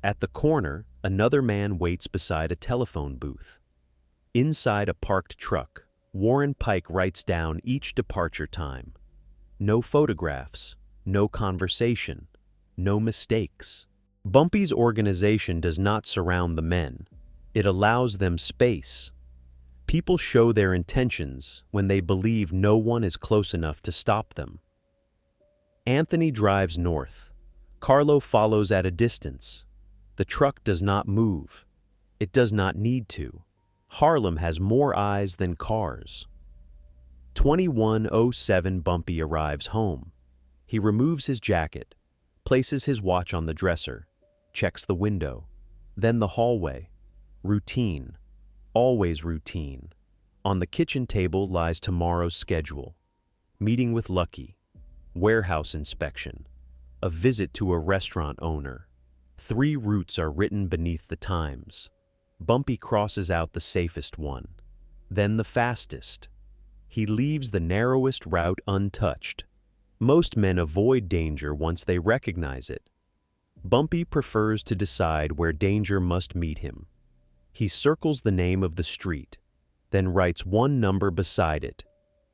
At the corner, another man waits beside a telephone booth. Inside a parked truck, Warren Pike writes down each departure time. No photographs, no conversation, no mistakes. Bumpy's organization does not surround the men. It allows them space. People show their intentions when they believe no one is close enough to stop them. Anthony drives north. Carlo follows at a distance. The truck does not move. It does not need to. Harlem has more eyes than cars. 2107 Bumpy arrives home. He removes his jacket, places his watch on the dresser, checks the window, then the hallway. Routine. Always routine. On the kitchen table lies tomorrow's schedule. Meeting with Lucky. Warehouse inspection. A visit to a restaurant owner. 3 routes are written beneath the times. Bumpy crosses out the safest one, then the fastest. He leaves the narrowest route untouched. Most men avoid danger once they recognize it. Bumpy prefers to decide where danger must meet him. He circles the name of the street, then writes one number beside it.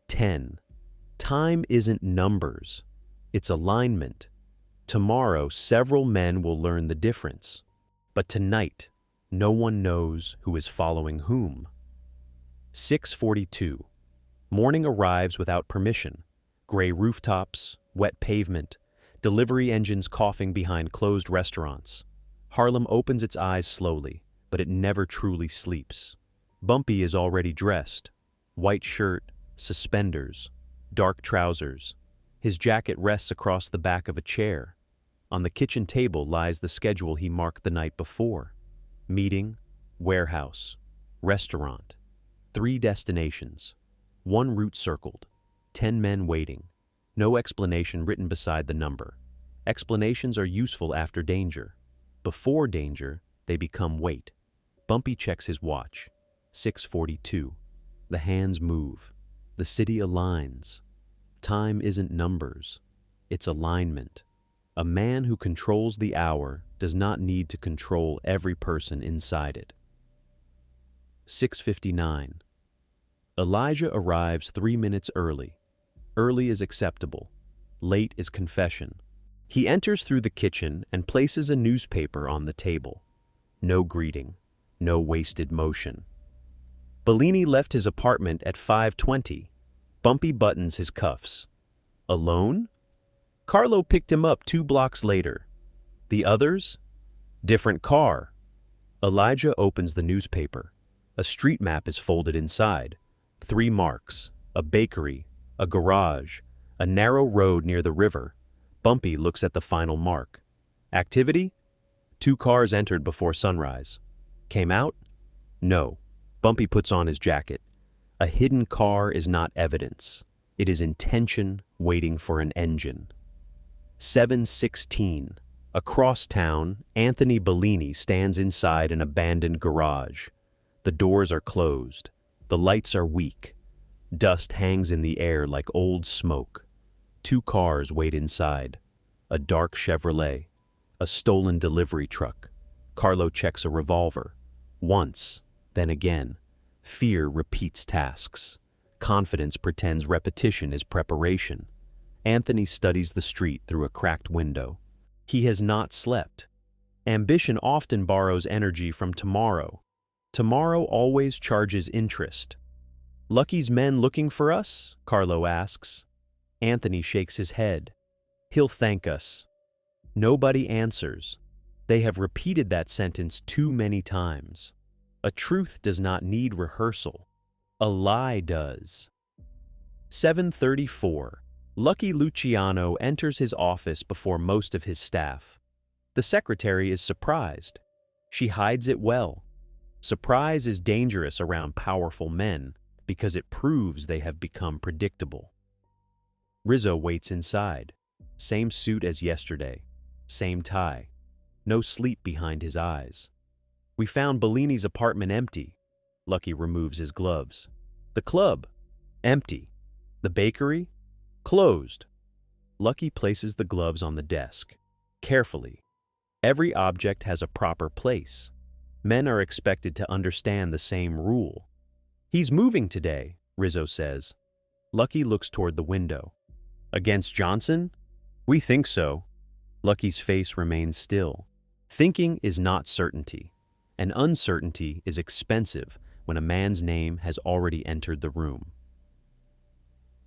10. Time isn't numbers, it's alignment. Tomorrow, several men will learn the difference. But tonight, No one knows who is following whom. 6:42. Morning arrives without permission. Gray rooftops, wet pavement, delivery engines coughing behind closed restaurants. Harlem opens its eyes slowly, but it never truly sleeps. Bumpy is already dressed. White shirt, suspenders, dark trousers. His jacket rests across the back of a chair. On the kitchen table lies the schedule he marked the night before. Meeting, warehouse, restaurant. 3 destinations. 1 route circled. 10 men waiting. No explanation written beside the number. Explanations are useful after danger. Before danger, they become weight. Bumpy checks his watch. 6:42. The hands move. The city aligns. Time isn't numbers. It's alignment. A man who controls the hour does not need to control every person inside it. 6:59. Elijah arrives 3 minutes early. Early is acceptable. Late is confession. He enters through the kitchen and places a newspaper on the table. No greeting. No wasted motion. Bellini left his apartment at 5:20. Bumpy buttons his cuffs. Alone? Carlo picked him up 2 blocks later. The others? Different car. Elijah opens the newspaper. A street map is folded inside. 3 marks, a bakery, a garage, a narrow road near the river. Bumpy looks at the final mark. Activity? 2 cars entered before sunrise. Came out? No. Bumpy puts on his jacket. A hidden car is not evidence. It is intention waiting for an engine. 7:16. Across town, Anthony Bellini stands inside an abandoned garage. The doors are closed. The lights are weak. Dust hangs in the air like old smoke. 2 cars wait inside. A dark Chevrolet. A stolen delivery truck. Carlo checks a revolver. Once, then again. Fear repeats tasks. Confidence pretends repetition is preparation. Anthony studies the street through a cracked window. He has not slept. Ambition often borrows energy from tomorrow. Tomorrow always charges interest. Lucky's men looking for us? Carlo asks. Anthony shakes his head. He'll thank us. Nobody answers. They have repeated that sentence too many times. A truth does not need rehearsal. A lie does. 7:34. Lucky Luciano enters his office before most of his staff. The secretary is surprised. She hides it well. Surprise is dangerous around powerful men because it proves they have become predictable. Rizzo waits inside. Same suit as yesterday. Same tie. No sleep behind his eyes. We found Bellini's apartment empty. Lucky removes his gloves. The club? Empty. The bakery? Closed. Lucky places the gloves on the desk. Carefully. Every object has a proper place. Men are expected to understand the same rule. He's moving today, Rizzo says. Lucky looks toward the window. Against Johnson? We think so. Lucky's face remains still. Thinking is not certainty. And uncertainty is expensive when a man's name has already entered the room.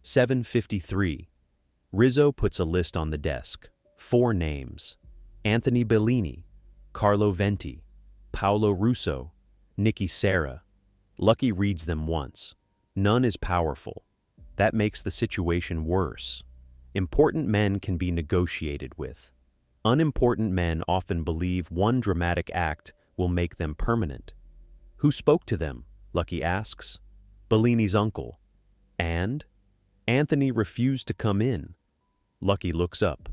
7:53. Rizzo puts a list on the desk. 4 names. Anthony Bellini, Carlo Venti, Paolo Russo, Nicky Serra. Lucky reads them once. None is powerful. That makes the situation worse. Important men can be negotiated with. Unimportant men often believe one dramatic act will make them permanent. Who spoke to them? Lucky asks. Bellini's uncle. And? Anthony refused to come in. Lucky looks up.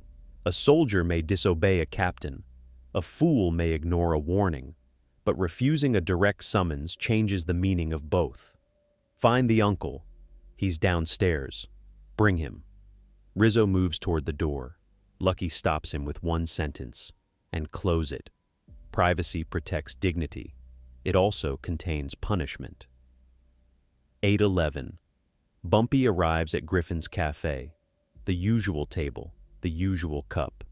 A soldier may disobey a captain. A fool may ignore a warning. But refusing a direct summons changes the meaning of both. Find the uncle. He's downstairs. Bring him. Rizzo moves toward the door. Lucky stops him with one sentence. And close it. Privacy protects dignity. It also contains punishment. 8:11. Bumpy arrives at Griffin's cafe. The usual table, the usual cup.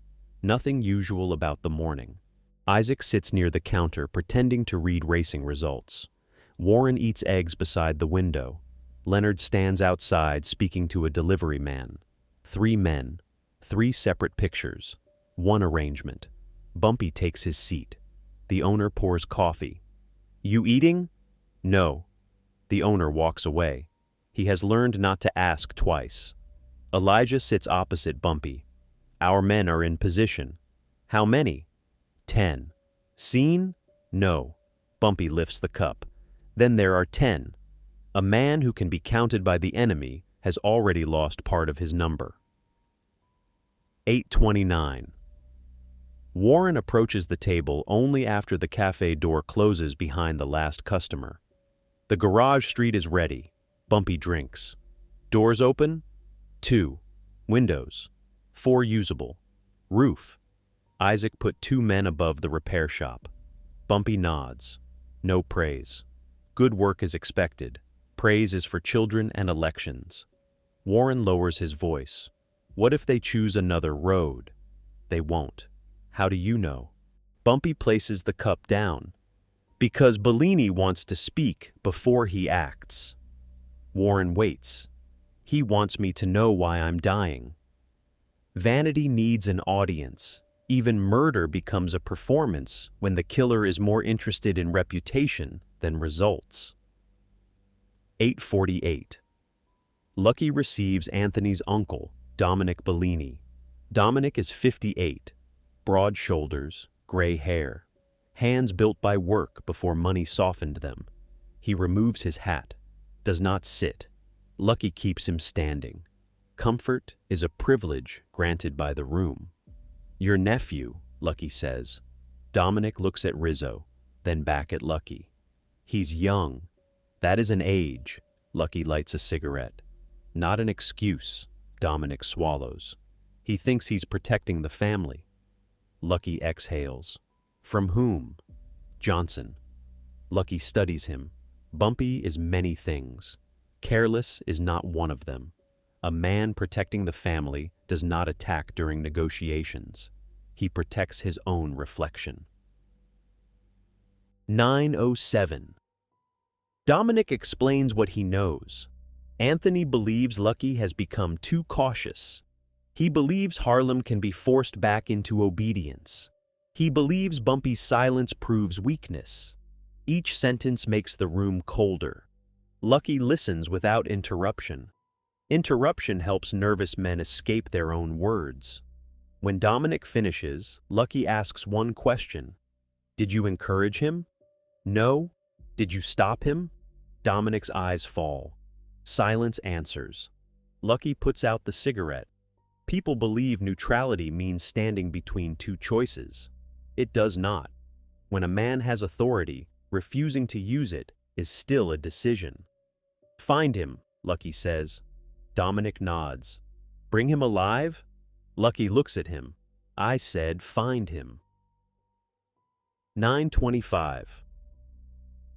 Nothing usual about the morning. Isaac sits near the counter pretending to read racing results. Warren eats eggs beside the window. Leonard stands outside speaking to a delivery man. 3 men, 3 separate pictures, 1 arrangement. Bumpy takes his seat. The owner pours coffee. "You eating?" "No." The owner walks away. He has learned not to ask twice. Elijah sits opposite Bumpy. "Our men are in position." "How many?" 10. "Seen?" "No." Bumpy lifts the cup. "Then there are 10. A man who can be counted by the enemy has already lost part of his number." 8:29. Warren approaches the table only after the cafe door closes behind the last customer. The garage street is ready. Bumpy drinks. Doors open? 2. Windows. 4 usable. Roof. Isaac put 2 men above the repair shop. Bumpy nods. No praise. Good work is expected. Praise is for children and elections. Warren lowers his voice. "What if they choose another road?" "They won't." "How do you know?" Bumpy places the cup down. "Because Bellini wants to speak before he acts." Warren waits. "He wants me to know why I'm dying." Vanity needs an audience. Even murder becomes a performance when the killer is more interested in reputation than results. 8:48. Lucky receives Anthony's uncle, Dominic Bellini. Dominic is 58, broad shoulders, gray hair, hands built by work before money softened them. He removes his hat, does not sit. Lucky keeps him standing. Comfort is a privilege granted by the room. "Your nephew," Lucky says. Dominic looks at Rizzo, then back at Lucky. "He's young. That is an age." Lucky lights a cigarette. "Not an excuse," Dominic swallows. "He thinks he's protecting the family." Lucky exhales. "From whom?" "Johnson." Lucky studies him. Bumpy is many things. Careless is not one of them. A man protecting the family does not attack during negotiations. He protects his own reflection. 9:07. Dominic explains what he knows. Anthony believes Lucky has become too cautious. He believes Harlem can be forced back into obedience. He believes Bumpy's silence proves weakness. Each sentence makes the room colder. Lucky listens without interruption. Interruption helps nervous men escape their own words. When Dominic finishes, Lucky asks one question. "Did you encourage him?" "No." "Did you stop him?" Dominic's eyes fall. Silence answers. Lucky puts out the cigarette. People believe neutrality means standing between 2 choices. It does not. When a man has authority, refusing to use it is still a decision. "Find him," Lucky says. Dominic nods. "Bring him alive?" Lucky looks at him. "I said find him." 9:25.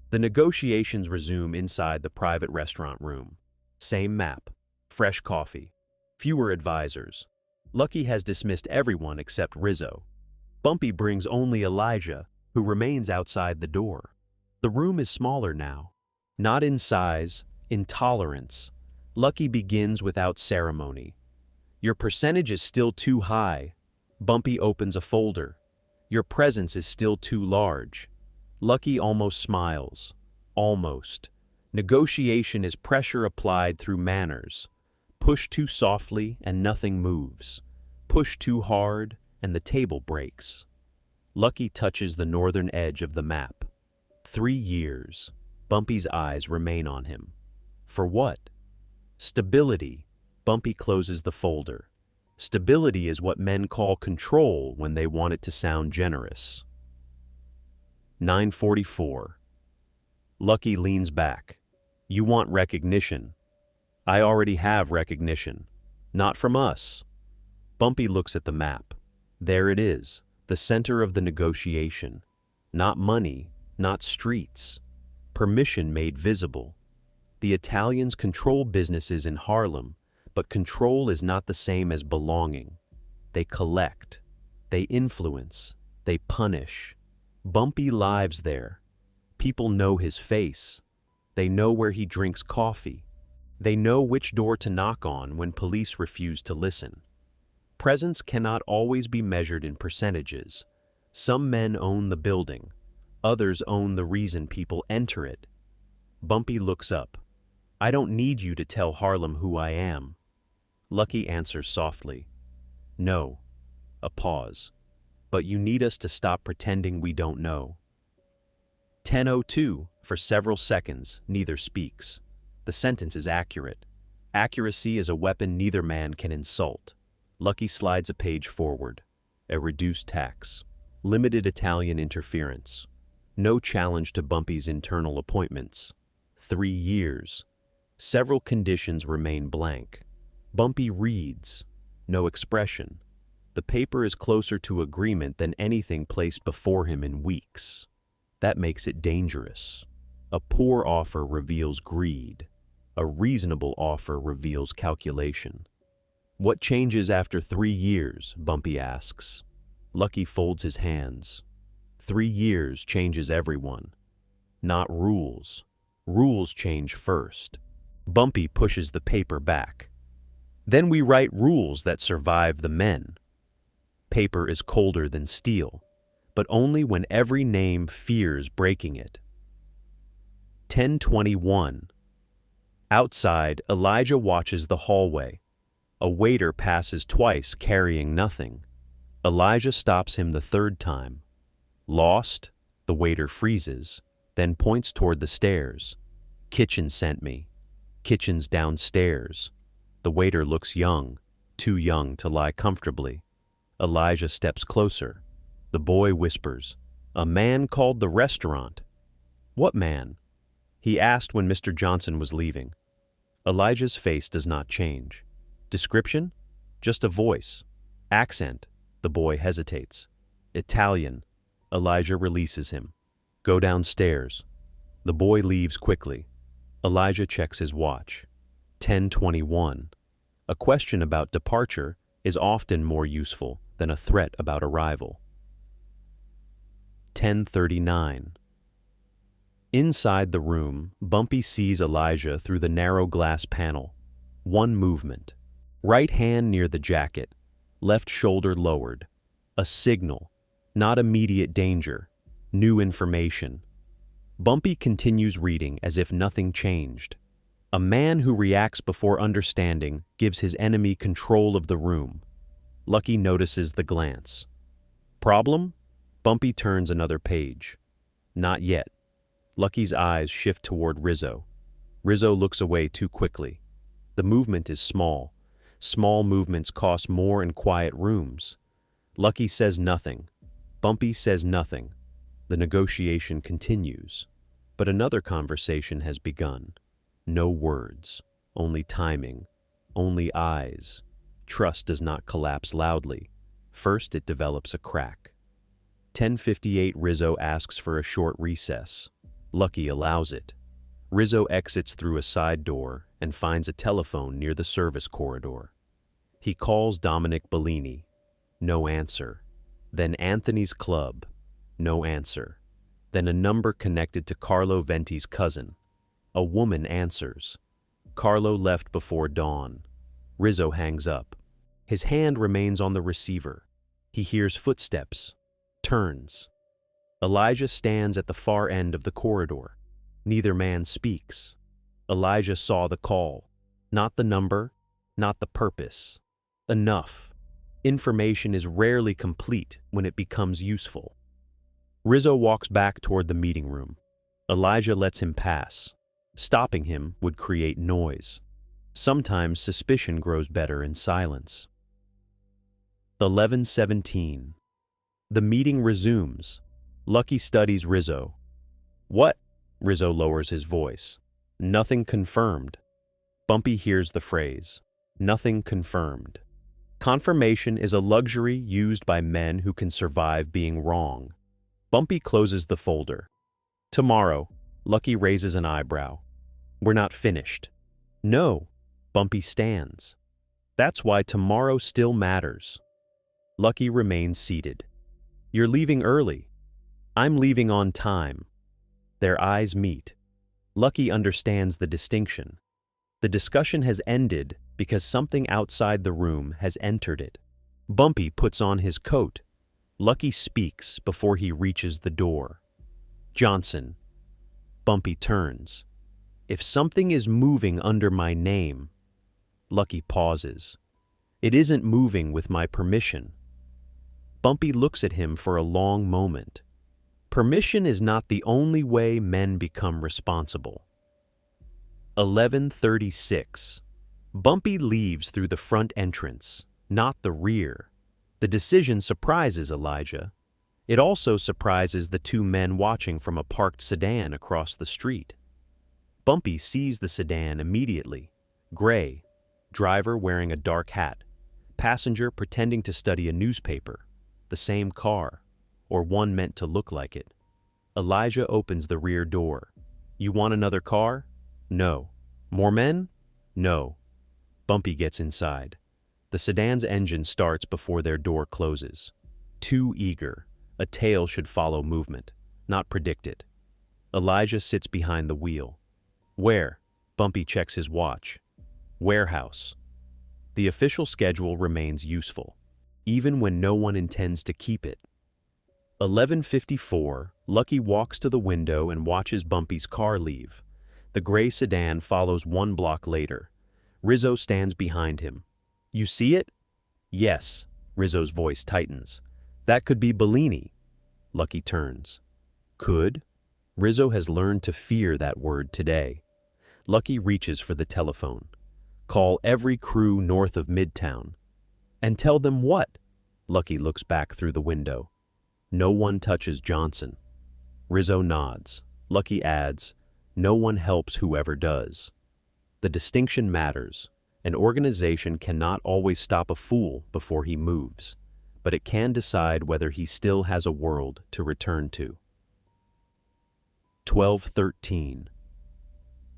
The negotiations resume inside the private restaurant room. Same map. Fresh coffee. Fewer advisors. Lucky has dismissed everyone except Rizzo. Bumpy brings only Elijah, who remains outside the door. The room is smaller now. Not in size, in tolerance. Lucky begins without ceremony. "Your percentage is still too high." Bumpy opens a folder. "Your presence is still too large." Lucky almost smiles. Almost. Negotiation is pressure applied through manners. Push too softly and nothing moves. Push too hard and the table breaks. Lucky touches the northern edge of the map. 3 years. Bumpy's eyes remain on him. For what? Stability. Bumpy closes the folder. Stability is what men call control when they want it to sound generous. 9:44. Lucky leans back. "You want recognition." "I already have recognition." "Not from us." Bumpy looks at the map. There it is, the center of the negotiation. Not money, not streets. Permission made visible. The Italians control businesses in Harlem, but control is not the same as belonging. They collect. They influence. They punish. Bumpy lives there. People know his face. They know where he drinks coffee. They know which door to knock on when police refuse to listen. Presence cannot always be measured in percentages. Some men own the building. Others own the reason people enter it. Bumpy looks up. I don't need you to tell Harlem who I am. Lucky answers softly. No. A pause. But you need us to stop pretending we don't know. 10:02. For several seconds, neither speaks. The sentence is accurate. Accuracy is a weapon neither man can insult. Lucky slides a page forward. A reduced tax. Limited Italian interference. No challenge to Bumpy's internal appointments. 3 years. Several conditions remain blank. Bumpy reads. No expression. The paper is closer to agreement than anything placed before him in weeks. That makes it dangerous. A poor offer reveals greed. A reasonable offer reveals calculation. What changes after 3 years? Bumpy asks. Lucky folds his hands. 3 years changes everyone. Not rules. Rules change first. Bumpy pushes the paper back. Then we write rules that survive the men. Paper is colder than steel, but only when every name fears breaking it. 10:21. Outside, Elijah watches the hallway. A waiter passes twice carrying nothing. Elijah stops him the third time. Lost? The waiter freezes, then points toward the stairs. Kitchen sent me. Kitchen's downstairs. The waiter looks young, too young to lie comfortably. Elijah steps closer. The boy whispers, "A man called the restaurant." "What man?" He asked when Mr. Johnson was leaving. Elijah's face does not change. Description? Just a voice. Accent. The boy hesitates. Italian. Elijah releases him. Go downstairs. The boy leaves quickly. Elijah checks his watch. 10:21. A question about departure is often more useful than a threat about arrival. 10:39. Inside the room, Bumpy sees Elijah through the narrow glass panel. One movement. Right hand near the jacket, left shoulder lowered. A signal. Not immediate danger. New information. Bumpy continues reading as if nothing changed. A man who reacts before understanding gives his enemy control of the room. Lucky notices the glance. Problem? Bumpy turns another page. Not yet. Lucky's eyes shift toward Rizzo. Rizzo looks away too quickly. The movement is small. Small movements cost more in quiet rooms. Lucky says nothing. Bumpy says nothing. The negotiation continues. But another conversation has begun. No words. Only timing. Only eyes. Trust does not collapse loudly. First, it develops a crack. 10:58. Rizzo asks for a short recess. Lucky allows it. Rizzo exits through a side door and finds a telephone near the service corridor. He calls Dominic Bellini. No answer. Then Anthony's club. No answer. Then a number connected to Carlo Venti's cousin. A woman answers. Carlo left before dawn. Rizzo hangs up. His hand remains on the receiver. He hears footsteps. Turns. Elijah stands at the far end of the corridor. Neither man speaks. Elijah saw the call. Not the number, not the purpose. Enough. Information is rarely complete when it becomes useful. Rizzo walks back toward the meeting room. Elijah lets him pass. Stopping him would create noise. Sometimes suspicion grows better in silence. 11:17. The meeting resumes. Lucky studies Rizzo. What? Rizzo lowers his voice. Nothing confirmed. Bumpy hears the phrase. Nothing confirmed. Confirmation is a luxury used by men who can survive being wrong. Bumpy closes the folder. Tomorrow. Lucky raises an eyebrow. We're not finished. No. Bumpy stands. That's why tomorrow still matters. Lucky remains seated. You're leaving early. I'm leaving on time. Their eyes meet. Lucky understands the distinction. The discussion has ended because something outside the room has entered it. Bumpy puts on his coat. Lucky speaks before he reaches the door. Johnson. Bumpy turns. If something is moving under my name. Lucky pauses. It isn't moving with my permission. Bumpy looks at him for a long moment. Permission is not the only way men become responsible. 11:36. Bumpy leaves through the front entrance, not the rear. The decision surprises Elijah. It also surprises the two men watching from a parked sedan across the street. Bumpy sees the sedan immediately. Gray, driver wearing a dark hat, passenger pretending to study a newspaper, the same car, or one meant to look like it. Elijah opens the rear door. You want another car? No. More men? No. Bumpy gets inside. The sedan's engine starts before their door closes. Too eager. A tail should follow movement, not predict it. Elijah sits behind the wheel. Where? Bumpy checks his watch. Warehouse. The official schedule remains useful, even when no one intends to keep it. 11:54, Lucky walks to the window and watches Bumpy's car leave. The gray sedan follows 1 block later. Rizzo stands behind him. You see it? Yes. Rizzo's voice tightens. That could be Bellini. Lucky turns. Could? Rizzo has learned to fear that word today. Lucky reaches for the telephone. Call every crew north of Midtown. And tell them what? Lucky looks back through the window. No one touches Johnson. Rizzo nods. Lucky adds, no one helps whoever does. The distinction matters. An organization cannot always stop a fool before he moves, but it can decide whether he still has a world to return to. 12:13.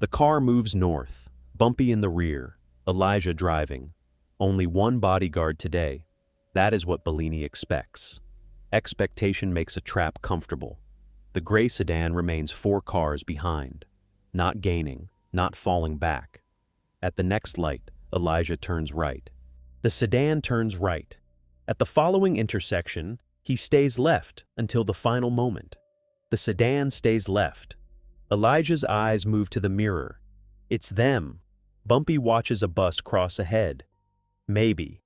The car moves north, Bumpy in the rear, Elijah driving. Only one bodyguard today. That is what Bellini expects. Expectation makes a trap comfortable. The gray sedan remains 4 cars behind, not gaining, not falling back. At the next light, Elijah turns right. The sedan turns right. At the following intersection, he stays left until the final moment. The sedan stays left. Elijah's eyes move to the mirror. It's them. Bumpy watches a bus cross ahead. Maybe.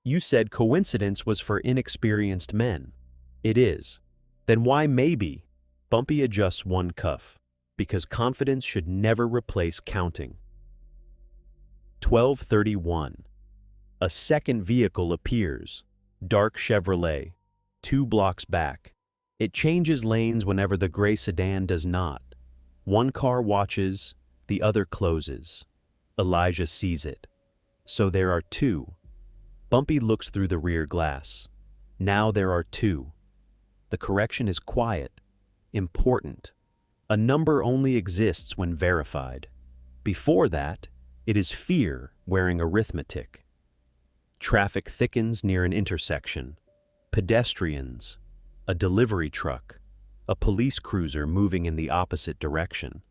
You said coincidence was for inexperienced men. It is. Then why maybe? Bumpy adjusts one cuff, because confidence should never replace counting. 12:31. A second vehicle appears. Dark Chevrolet. 2 blocks back. It changes lanes whenever the gray sedan does not. One car watches, the other closes. Elijah sees it. So there are 2. Bumpy looks through the rear glass. Now there are 2. The correction is quiet, important. A number only exists when verified. Before that, it is fear wearing arithmetic. Traffic thickens near an intersection. Pedestrians, a delivery truck, a police cruiser moving in the opposite direction.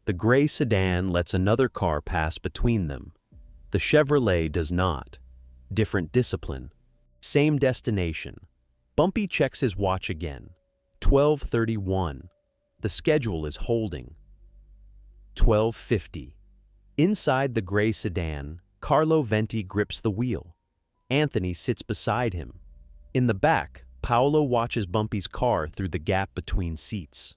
The gray sedan lets another car pass between them. The Chevrolet does not. Different discipline. Same destination. Bumpy checks his watch again. 12:31. The schedule is holding. 12:50. Inside the gray sedan, Carlo Venti grips the wheel. Anthony sits beside him. In the back, Paolo watches Bumpy's car through the gap between seats.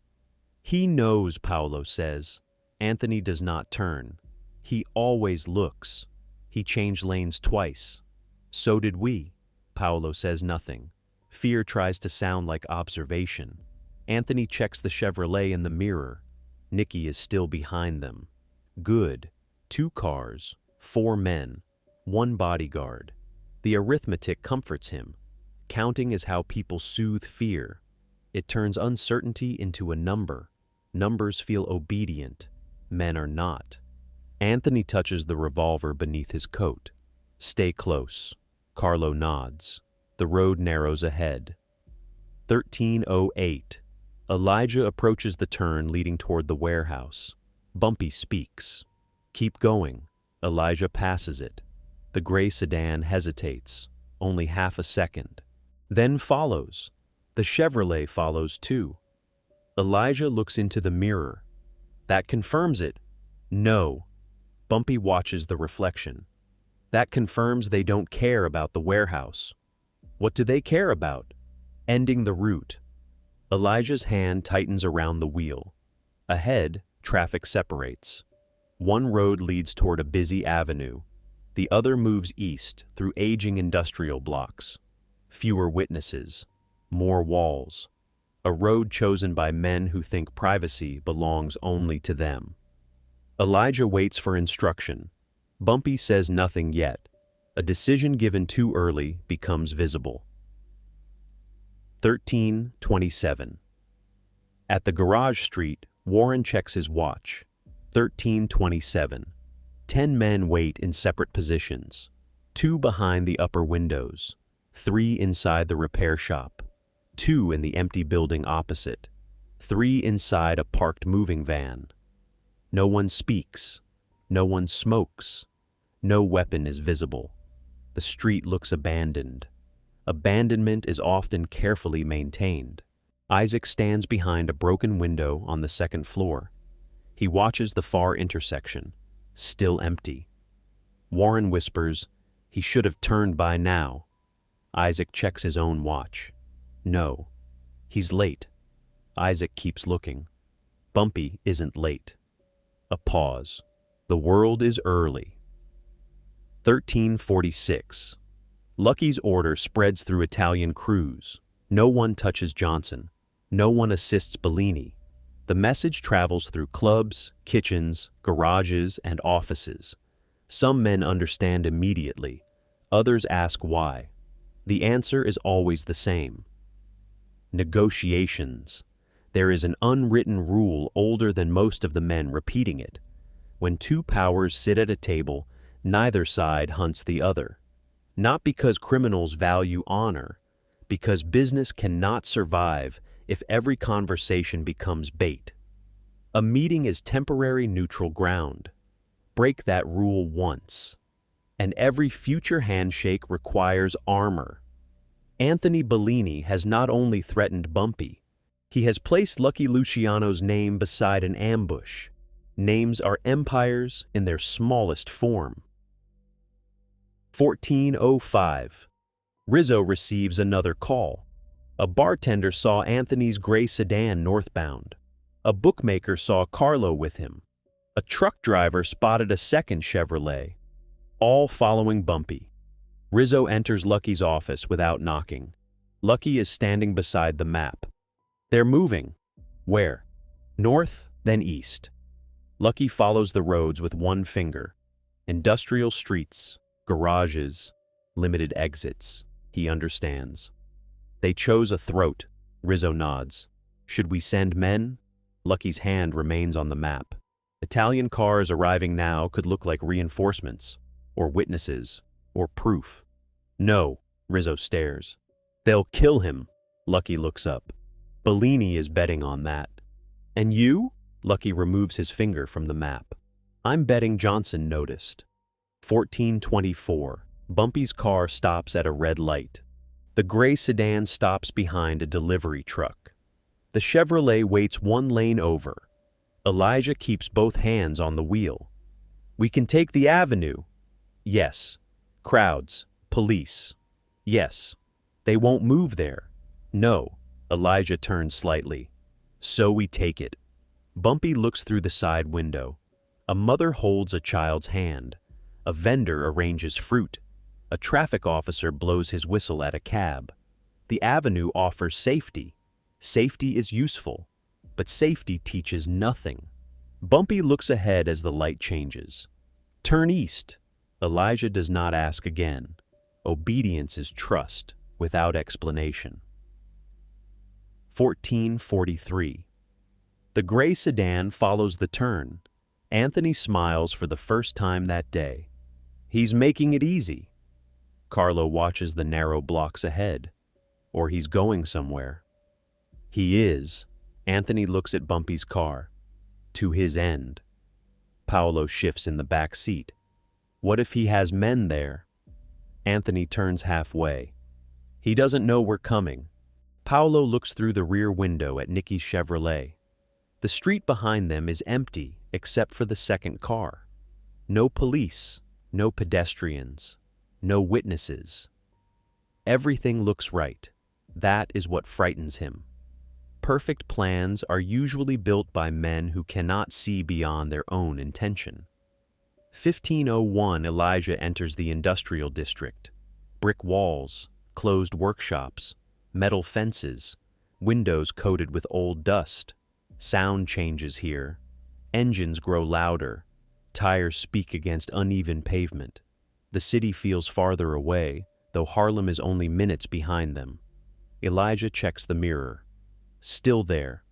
He knows, Paolo says. Anthony does not turn. He always looks. He changed lanes twice. So did we. Paolo says nothing. Fear tries to sound like observation. Anthony checks the Chevrolet in the mirror. Nikki is still behind them. Good. 2 cars, 4 men, 1 bodyguard. The arithmetic comforts him. Counting is how people soothe fear. It turns uncertainty into a number. Numbers feel obedient. Men are not. Anthony touches the revolver beneath his coat. Stay close. Carlo nods. The road narrows ahead. 13:08. Elijah approaches the turn leading toward the warehouse. Bumpy speaks. "Keep going." Elijah passes it. The gray sedan hesitates, only half a second. Then follows. The Chevrolet follows too. Elijah looks into the mirror. That confirms it. No. Bumpy watches the reflection. That confirms they don't care about the warehouse. What do they care about? Ending the route. Elijah's hand tightens around the wheel. Ahead, traffic separates. One road leads toward a busy avenue. The other moves east through aging industrial blocks. Fewer witnesses. More walls. A road chosen by men who think privacy belongs only to them. Elijah waits for instruction. Bumpy says nothing yet. A decision given too early becomes visible. 13:27. At the garage street, Warren checks his watch. 13:27. 10 men wait in separate positions. 2 behind the upper windows. 3 inside the repair shop. 2 in the empty building opposite. 3 inside a parked moving van. No one speaks. No one smokes. No weapon is visible. The street looks abandoned. Abandonment is often carefully maintained. Isaac stands behind a broken window on the second floor. He watches the far intersection, still empty. Warren whispers, "He should have turned by now." Isaac checks his own watch. No. He's late. Isaac keeps looking. Bumpy isn't late. A pause. The world is early. 13:46. Lucky's order spreads through Italian crews. No one touches Johnson. No one assists Bellini. The message travels through clubs, kitchens, garages, and offices. Some men understand immediately. Others ask why. The answer is always the same. Negotiations. There is an unwritten rule older than most of the men repeating it. When 2 powers sit at a table, neither side hunts the other. Not because criminals value honor, because business cannot survive if every conversation becomes bait. A meeting is temporary neutral ground. Break that rule once, and every future handshake requires armor. Anthony Bellini has not only threatened Bumpy, he has placed Lucky Luciano's name beside an ambush. Names are empires in their smallest form. 14:05. Rizzo receives another call. A bartender saw Anthony's gray sedan northbound. A bookmaker saw Carlo with him. A truck driver spotted a second Chevrolet, all following Bumpy. Rizzo enters Lucky's office without knocking. Lucky is standing beside the map. They're moving. Where? North, then east. Lucky follows the roads with one finger. Industrial streets, garages, limited exits. He understands. They chose a throat. Rizzo nods. Should we send men? Lucky's hand remains on the map. Italian cars arriving now could look like reinforcements, or witnesses, or proof. No, Rizzo stares. They'll kill him. Lucky looks up. Bellini is betting on that. And you? Lucky removes his finger from the map. I'm betting Johnson noticed. 14:24. Bumpy's car stops at a red light. The gray sedan stops behind a delivery truck. The Chevrolet waits one lane over. Elijah keeps both hands on the wheel. We can take the avenue. Yes. Crowds. Police. Yes. They won't move there. No. Elijah turns slightly. So we take it. Bumpy looks through the side window. A mother holds a child's hand. A vendor arranges fruit. A traffic officer blows his whistle at a cab. The avenue offers safety. Safety is useful, but safety teaches nothing. Bumpy looks ahead as the light changes. Turn east. Elijah does not ask again. Obedience is trust without explanation. 14:43. The gray sedan follows the turn. Anthony smiles for the first time that day. He's making it easy. Carlo watches the narrow blocks ahead. Or he's going somewhere. He is. Anthony looks at Bumpy's car. To his end. Paolo shifts in the back seat. What if he has men there? Anthony turns halfway. He doesn't know we're coming. Paolo looks through the rear window at Nicky's Chevrolet. The street behind them is empty except for the second car. No police, no pedestrians, no witnesses. Everything looks right. That is what frightens him. Perfect plans are usually built by men who cannot see beyond their own intention. 1501 Elijah enters the industrial district. Brick walls, closed workshops, metal fences, windows coated with old dust. Sound changes here. Engines grow louder. Tires speak against uneven pavement. The city feels farther away, though Harlem is only minutes behind them. Elijah checks the mirror. Still there.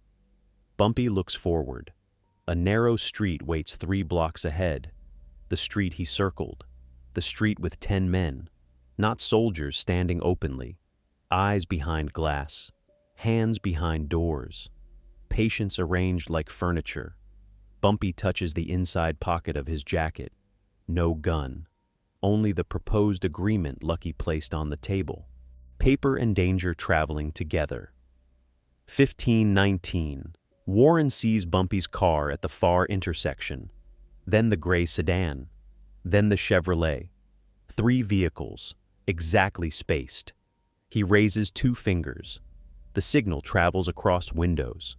Bumpy looks forward. A narrow street waits 3 blocks ahead. The street he circled. The street with 10 men. Not soldiers standing openly. Eyes behind glass. Hands behind doors. Patience arranged like furniture. Bumpy touches the inside pocket of his jacket. No gun. Only the proposed agreement Lucky placed on the table. Paper and danger traveling together. 1519. Warren sees Bumpy's car at the far intersection. Then the gray sedan. Then the Chevrolet. 3 vehicles, exactly spaced. He raises 2 fingers. The signal travels across windows.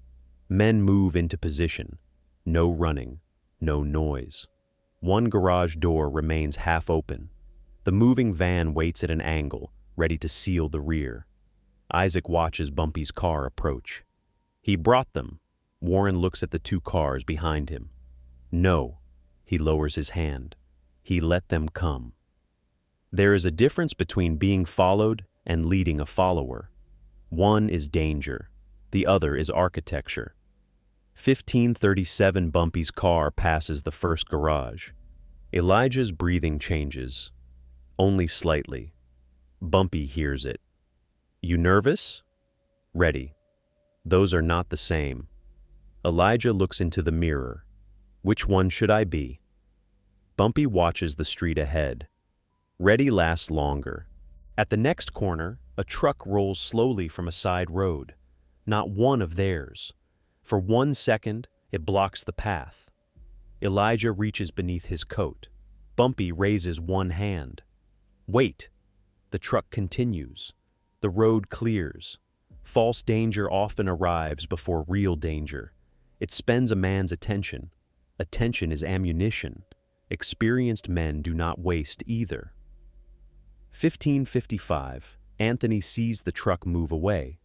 Men move into position. No running, no noise. 1 garage door remains half open. The moving van waits at an angle, ready to seal the rear. Isaac watches Bumpy's car approach. He brought them. Warren looks at the 2 cars behind him. No, he lowers his hand. He let them come. There is a difference between being followed and leading a follower. One is danger. The other is architecture. 1537 Bumpy's car passes the first garage. Elijah's breathing changes. Only slightly. Bumpy hears it. You nervous? Ready. Those are not the same. Elijah looks into the mirror. Which one should I be? Bumpy watches the street ahead. Ready lasts longer. At the next corner, a truck rolls slowly from a side road. Not one of theirs. For 1 second, it blocks the path. Elijah reaches beneath his coat. Bumpy raises 1 hand. Wait. The truck continues. The road clears. False danger often arrives before real danger. It spends a man's attention. Attention is ammunition. Experienced men do not waste either. 1555. Anthony sees the truck move away.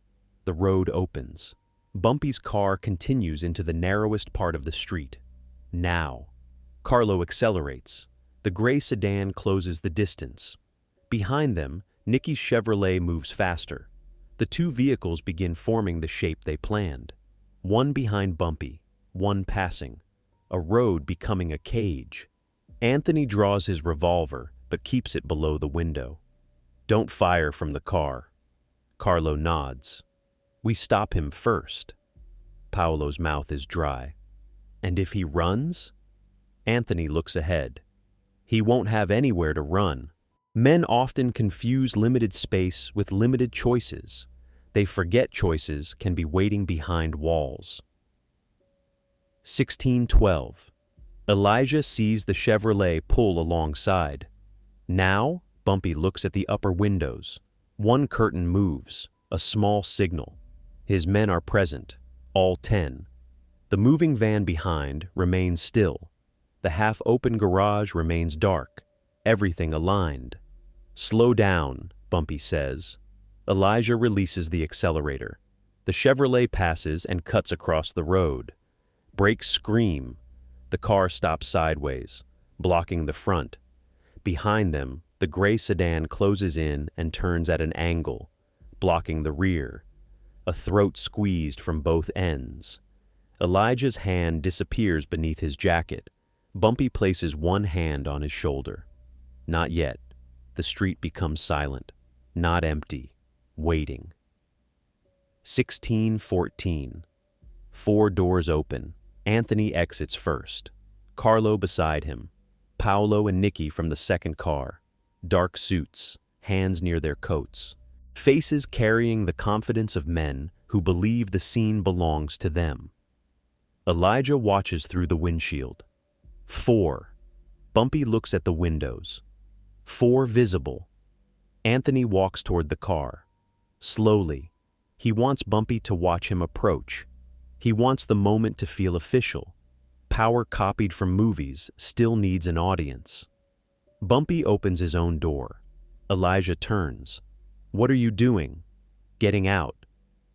The road opens. Bumpy's car continues into the narrowest part of the street. Now. Carlo accelerates. The gray sedan closes the distance. Behind them, Nicky's Chevrolet moves faster. The 2 vehicles begin forming the shape they planned. 1 behind Bumpy, 1 passing. A road becoming a cage. Anthony draws his revolver, but keeps it below the window. Don't fire from the car. Carlo nods. We stop him first. Paolo's mouth is dry. And if he runs? Anthony looks ahead. He won't have anywhere to run. Men often confuse limited space with limited choices. They forget choices can be waiting behind walls. 1612. Elijah sees the Chevrolet pull alongside. Now, Bumpy looks at the upper windows. 1 curtain moves, a small signal. His men are present, all 10. The moving van behind remains still. The half-open garage remains dark, everything aligned. Slow down, Bumpy says. Elijah releases the accelerator. The Chevrolet passes and cuts across the road. Brakes scream. The car stops sideways, blocking the front. Behind them, the gray sedan closes in and turns at an angle, blocking the rear. A throat squeezed from both ends. Elijah's hand disappears beneath his jacket. Bumpy places 1 hand on his shoulder. Not yet. The street becomes silent, not empty, waiting. 1614. 4 doors open. Anthony exits first. Carlo beside him. Paolo and Nicky from the second car. Dark suits, hands near their coats. Faces carrying the confidence of men who believe the scene belongs to them. Elijah watches through the windshield. 4. Bumpy looks at the windows. 4 visible. Anthony walks toward the car. Slowly. He wants Bumpy to watch him approach. He wants the moment to feel official. Power copied from movies still needs an audience. Bumpy opens his own door. Elijah turns. "What are you doing?" "Getting out."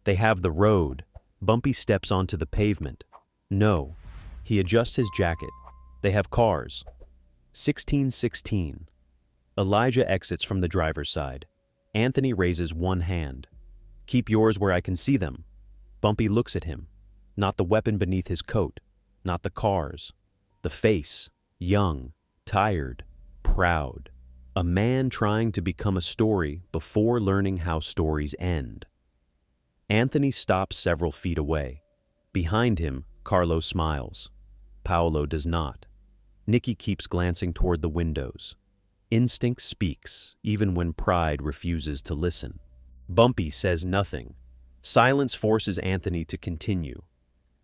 They have the road. Bumpy steps onto the pavement. "No." He adjusts his jacket. They have cars. 16:16. Elijah exits from the driver's side. Anthony raises one hand. "Keep yours where I can see them." Bumpy looks at him. Not the weapon beneath his coat. Not the cars. The face. Young. Tired. Proud. A man trying to become a story before learning how stories end. Anthony stops several feet away. Behind him, Carlo smiles. Paolo does not. Nicky keeps glancing toward the windows. Instinct speaks, even when pride refuses to listen. Bumpy says nothing. Silence forces Anthony to continue.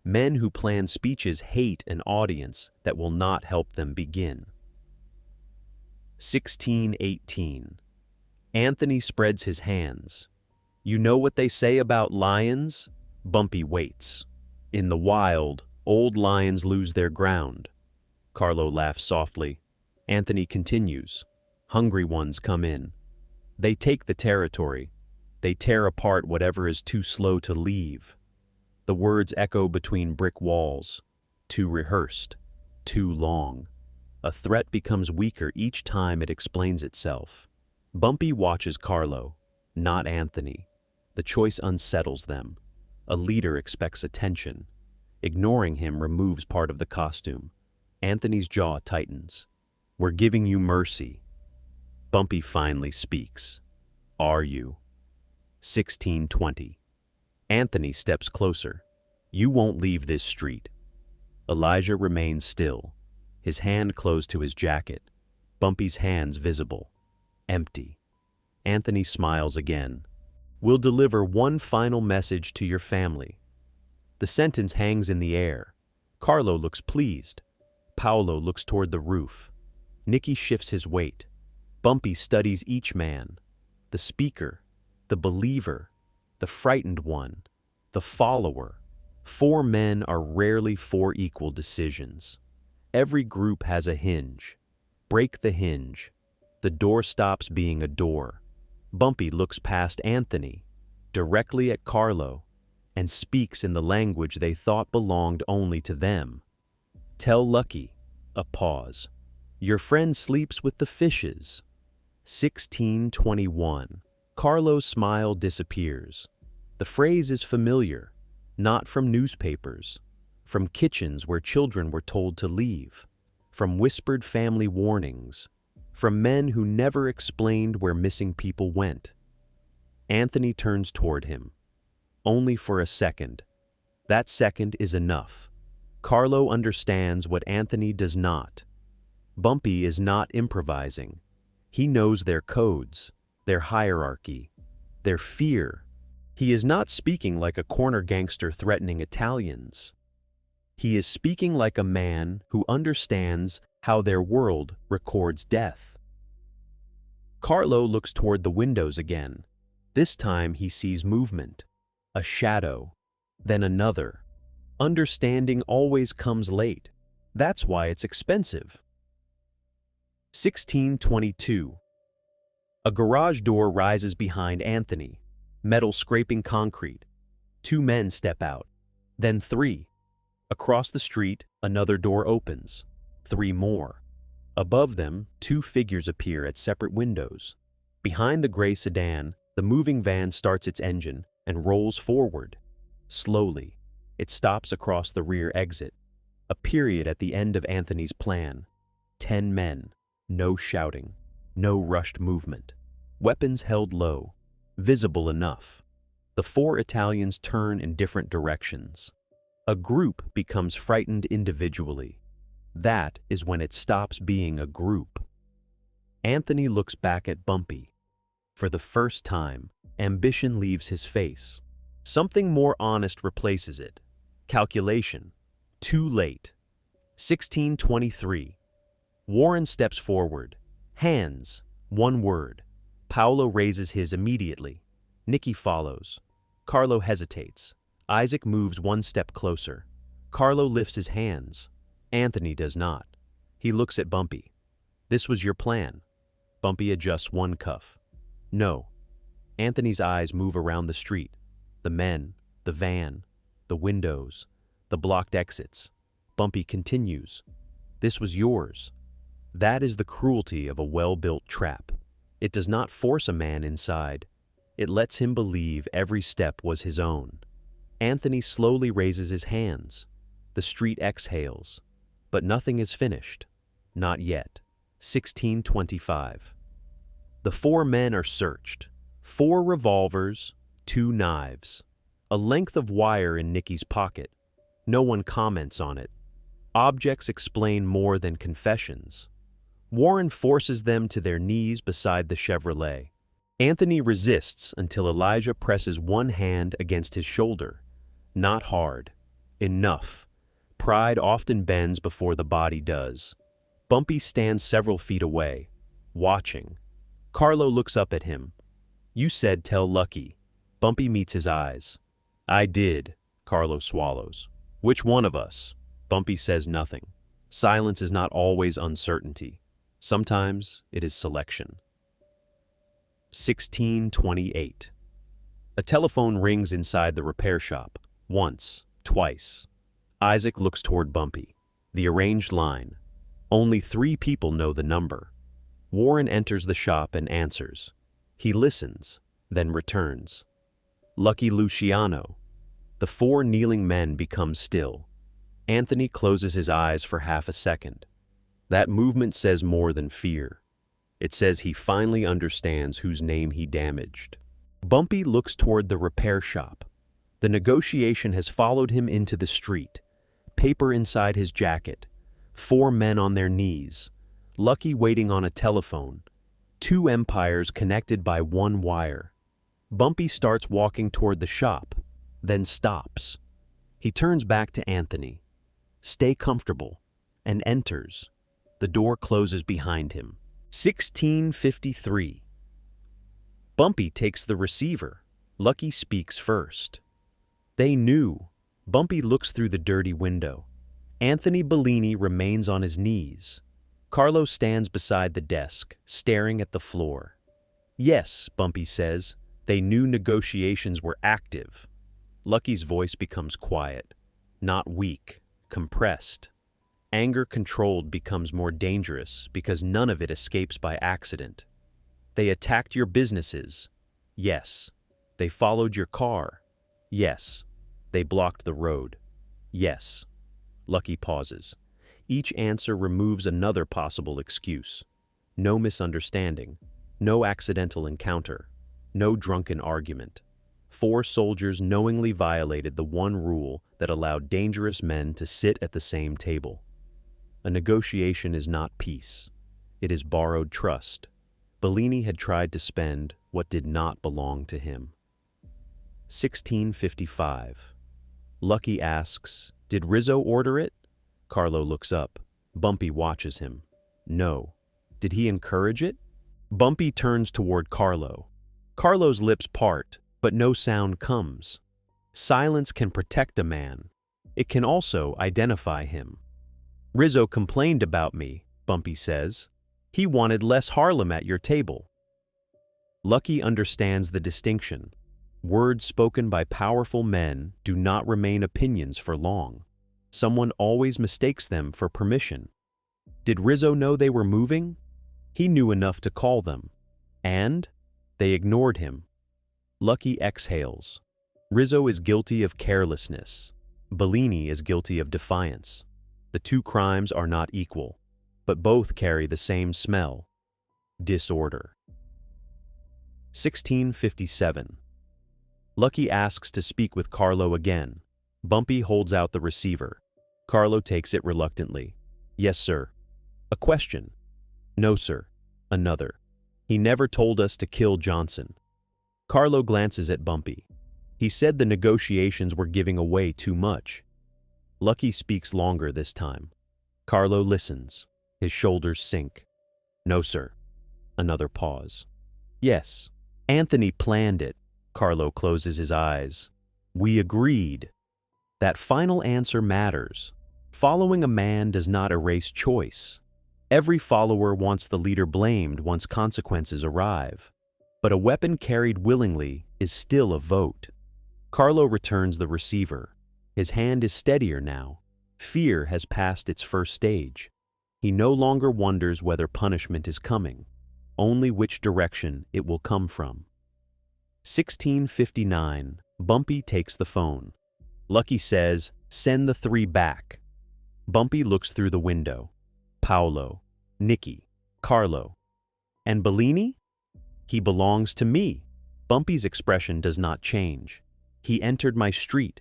Men who plan speeches hate an audience that will not help them begin. 16:18. Anthony spreads his hands. "You know what they say about lions?" Bumpy waits. "In the wild, old lions lose their ground." Carlo laughs softly. Anthony continues. "Hungry ones come in. They take the territory. They tear apart whatever is too slow to leave." The words echo between brick walls. Too rehearsed. Too long. A threat becomes weaker each time it explains itself. Bumpy watches Carlo, not Anthony. The choice unsettles them. A leader expects attention. Ignoring him removes part of the costume. Anthony's jaw tightens. "We're giving you mercy." Bumpy finally speaks. "Are you?" 16:20. Anthony steps closer. "You won't leave this street." Elijah remains still. His hand closed to his jacket. Bumpy's hands visible. Empty. Anthony smiles again. "We'll deliver one final message to your family." The sentence hangs in the air. Carlo looks pleased. Paolo looks toward the roof. Nicky shifts his weight. Bumpy studies each man. The speaker, the believer, the frightened one, the follower. 4 men are rarely 4 equal decisions. Every group has a hinge. Break the hinge. The door stops being a door. Bumpy looks past Anthony, directly at Carlo, and speaks in the language they thought belonged only to them. "Tell Lucky," a pause. "Your friend sleeps with the fishes." 16:21. Carlo's smile disappears. The phrase is familiar, not from newspapers, from kitchens where children were told to leave, from whispered family warnings, from men who never explained where missing people went. Anthony turns toward him. Only for a second. That second is enough. Carlo understands what Anthony does not. Bumpy is not improvising. He knows their codes, their hierarchy, their fear. He is not speaking like a corner gangster threatening Italians. He is speaking like a man who understands how their world records death. Carlo looks toward the windows again. This time he sees movement, a shadow, then another. Understanding always comes late. That's why it's expensive. 16:22. A garage door rises behind Anthony, metal scraping concrete. 2 men step out, then 3. Across the street, another door opens. 3 more. Above them, 2 figures appear at separate windows. Behind the gray sedan, the moving van starts its engine and rolls forward. Slowly, it stops across the rear exit. A period at the end of Anthony's plan. 10 men. No shouting. No rushed movement. Weapons held low. Visible enough. The 4 Italians turn in different directions. A group becomes frightened individually. That is when it stops being a group. Anthony looks back at Bumpy. For the first time, ambition leaves his face. Something more honest replaces it. Calculation. Too late. 16:23. Warren steps forward. Hands. One word. Paolo raises his immediately. Nicky follows. Carlo hesitates. Isaac moves one step closer. Carlo lifts his hands. Anthony does not. He looks at Bumpy. This was your plan. Bumpy adjusts one cuff. No. Anthony's eyes move around the street. The men, the van, the windows, the blocked exits. Bumpy continues. This was yours. That is the cruelty of a well-built trap. It does not force a man inside. It lets him believe every step was his own. Anthony slowly raises his hands. The street exhales. But nothing is finished. Not yet. 16:25. The four men are searched. 4 revolvers, 2 knives. A length of wire in Nicky's pocket. No one comments on it. Objects explain more than confessions. Warren forces them to their knees beside the Chevrolet. Anthony resists until Elijah presses one hand against his shoulder. Not hard. Enough. Pride often bends before the body does. Bumpy stands several feet away, watching. Carlo looks up at him. You said tell Lucky. Bumpy meets his eyes. I did, Carlo swallows. Which one of us? Bumpy says nothing. Silence is not always uncertainty. Sometimes it is selection. 16:28. A telephone rings inside the repair shop. Once, twice. Isaac looks toward Bumpy. The arranged line. Only 3 people know the number. Warren enters the shop and answers. He listens, then returns. Lucky Luciano. The 4 kneeling men become still. Anthony closes his eyes for half a second. That movement says more than fear. It says he finally understands whose name he damaged. Bumpy looks toward the repair shop. The negotiation has followed him into the street. Paper inside his jacket. 4 men on their knees. Lucky waiting on a telephone. 2 empires connected by one wire. Bumpy starts walking toward the shop, then stops. He turns back to Anthony. Stay comfortable, and enters. The door closes behind him. 16:53. Bumpy takes the receiver. Lucky speaks first. They knew. Bumpy looks through the dirty window. Anthony Bellini remains on his knees. Carlo stands beside the desk, staring at the floor. Yes, Bumpy says, they knew negotiations were active. Lucky's voice becomes quiet, not weak, compressed. Anger controlled becomes more dangerous because none of it escapes by accident. They attacked your businesses. Yes. They followed your car. Yes. They blocked the road. Yes. Lucky pauses. Each answer removes another possible excuse. No misunderstanding. No accidental encounter. No drunken argument. 4 soldiers knowingly violated the one rule that allowed dangerous men to sit at the same table. A negotiation is not peace. It is borrowed trust. Bellini had tried to spend what did not belong to him. 16:55. Lucky asks, did Rizzo order it? Carlo looks up. Bumpy watches him. No. Did he encourage it? Bumpy turns toward Carlo. Carlo's lips part, but no sound comes. Silence can protect a man. It can also identify him. Rizzo complained about me, Bumpy says. He wanted less Harlem at your table. Lucky understands the distinction. Words spoken by powerful men do not remain opinions for long. Someone always mistakes them for permission. Did Rizzo know they were moving? He knew enough to call them. And they ignored him. Lucky exhales. Rizzo is guilty of carelessness. Bellini is guilty of defiance. The 2 crimes are not equal, but both carry the same smell. Disorder. 16:57. Lucky asks to speak with Carlo again. Bumpy holds out the receiver. Carlo takes it reluctantly. Yes, sir. A question. No, sir. Another. He never told us to kill Johnson. Carlo glances at Bumpy. He said the negotiations were giving away too much. Lucky speaks longer this time. Carlo listens. His shoulders sink. No, sir. Another pause. Yes. Anthony planned it. Carlo closes his eyes. We agreed. That final answer matters. Following a man does not erase choice. Every follower wants the leader blamed once consequences arrive. But a weapon carried willingly is still a vote. Carlo returns the receiver. His hand is steadier now. Fear has passed its first stage. He no longer wonders whether punishment is coming, only which direction it will come from. 16:59, Bumpy takes the phone. Lucky says, "Send the 3 back." Bumpy looks through the window. Paolo, Nicky, Carlo. And Bellini? He belongs to me. Bumpy's expression does not change. He entered my street.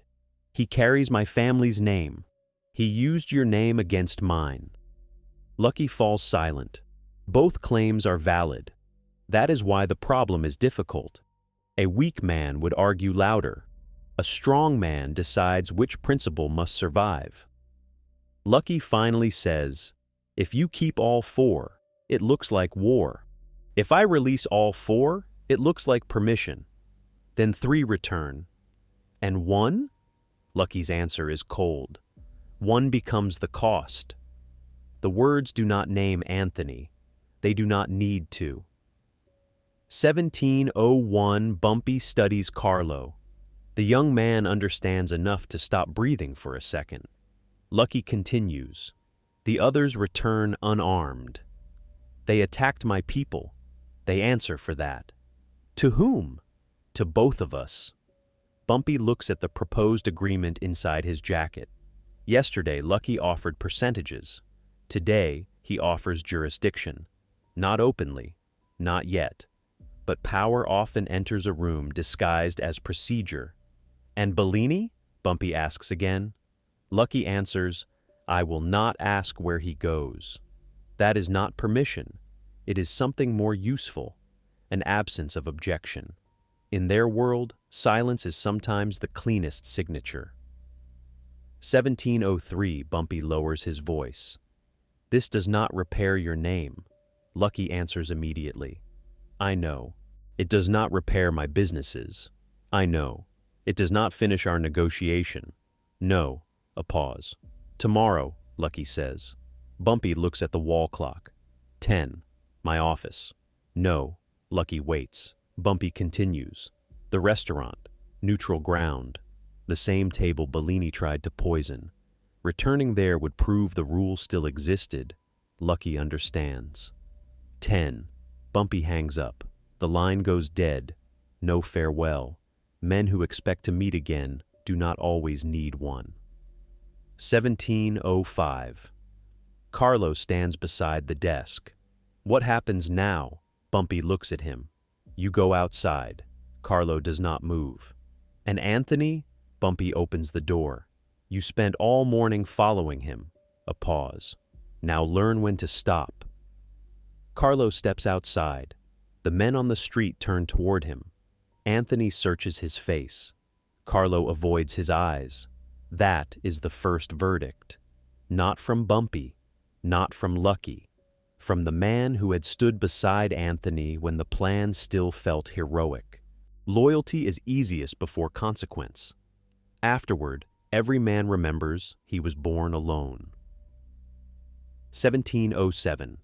He carries my family's name. He used your name against mine. Lucky falls silent. Both claims are valid. That is why the problem is difficult. A weak man would argue louder. A strong man decides which principle must survive. Lucky finally says, if you keep all 4, it looks like war. If I release all 4, it looks like permission. Then 3 return. And 1? Lucky's answer is cold. 1 becomes the cost. The words do not name Anthony. They do not need to. 17:01, Bumpy studies Carlo. The young man understands enough to stop breathing for a second. Lucky continues. The others return unarmed. They attacked my people. They answer for that. To whom? To both of us. Bumpy looks at the proposed agreement inside his jacket. Yesterday, Lucky offered percentages. Today, he offers jurisdiction. Not openly, not yet. But power often enters a room disguised as procedure. And Bellini? Bumpy asks again. Lucky answers, I will not ask where he goes. That is not permission. It is something more useful, an absence of objection. In their world, silence is sometimes the cleanest signature. 17:03, Bumpy lowers his voice. This does not repair your name. Lucky answers immediately. I know. It does not repair my businesses. I know. It does not finish our negotiation. No. A pause. Tomorrow, Lucky says. Bumpy looks at the wall clock. 10. My office. No. Lucky waits. Bumpy continues. The restaurant. Neutral ground. The same table Bellini tried to poison. Returning there would prove the rule still existed. Lucky understands. 10. Bumpy hangs up. The line goes dead. No farewell. Men who expect to meet again do not always need one. 17:05. Carlo stands beside the desk. What happens now? Bumpy looks at him. You go outside. Carlo does not move. And Anthony? Bumpy opens the door. You spent all morning following him. A pause. Now learn when to stop. Carlo steps outside. The men on the street turn toward him. Anthony searches his face. Carlo avoids his eyes. That is the first verdict. Not from Bumpy, not from Lucky, from the man who had stood beside Anthony when the plan still felt heroic. Loyalty is easiest before consequence. Afterward, every man remembers he was born alone. 17:07.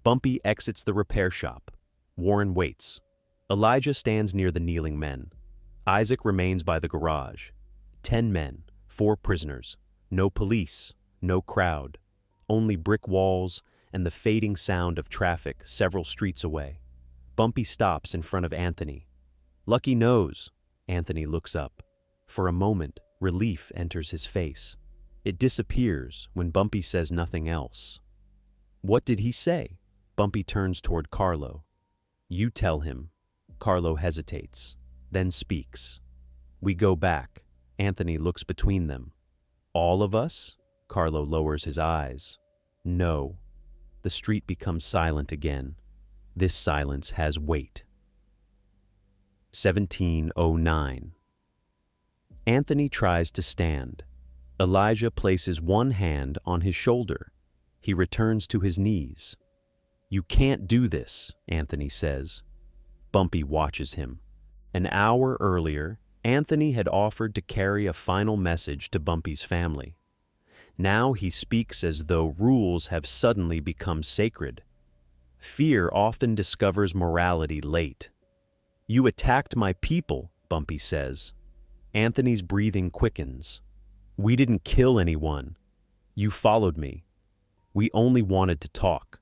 Bumpy exits the repair shop. Warren waits. Elijah stands near the kneeling men. Isaac remains by the garage. 10 men, 4 prisoners. No police, no crowd. Only brick walls and the fading sound of traffic several streets away. Bumpy stops in front of Anthony. Lucky knows. Anthony looks up. For a moment, relief enters his face. It disappears when Bumpy says nothing else. What did he say? Bumpy turns toward Carlo. You tell him. Carlo hesitates, then speaks. We go back. Anthony looks between them. All of us? Carlo lowers his eyes. No. The street becomes silent again. This silence has weight. 1709. Anthony tries to stand. Elijah places one hand on his shoulder. He returns to his knees. You can't do this, Anthony says. Bumpy watches him. An hour earlier, Anthony had offered to carry a final message to Bumpy's family. Now he speaks as though rules have suddenly become sacred. Fear often discovers morality late. You attacked my people, Bumpy says. Anthony's breathing quickens. We didn't kill anyone. You followed me. We only wanted to talk.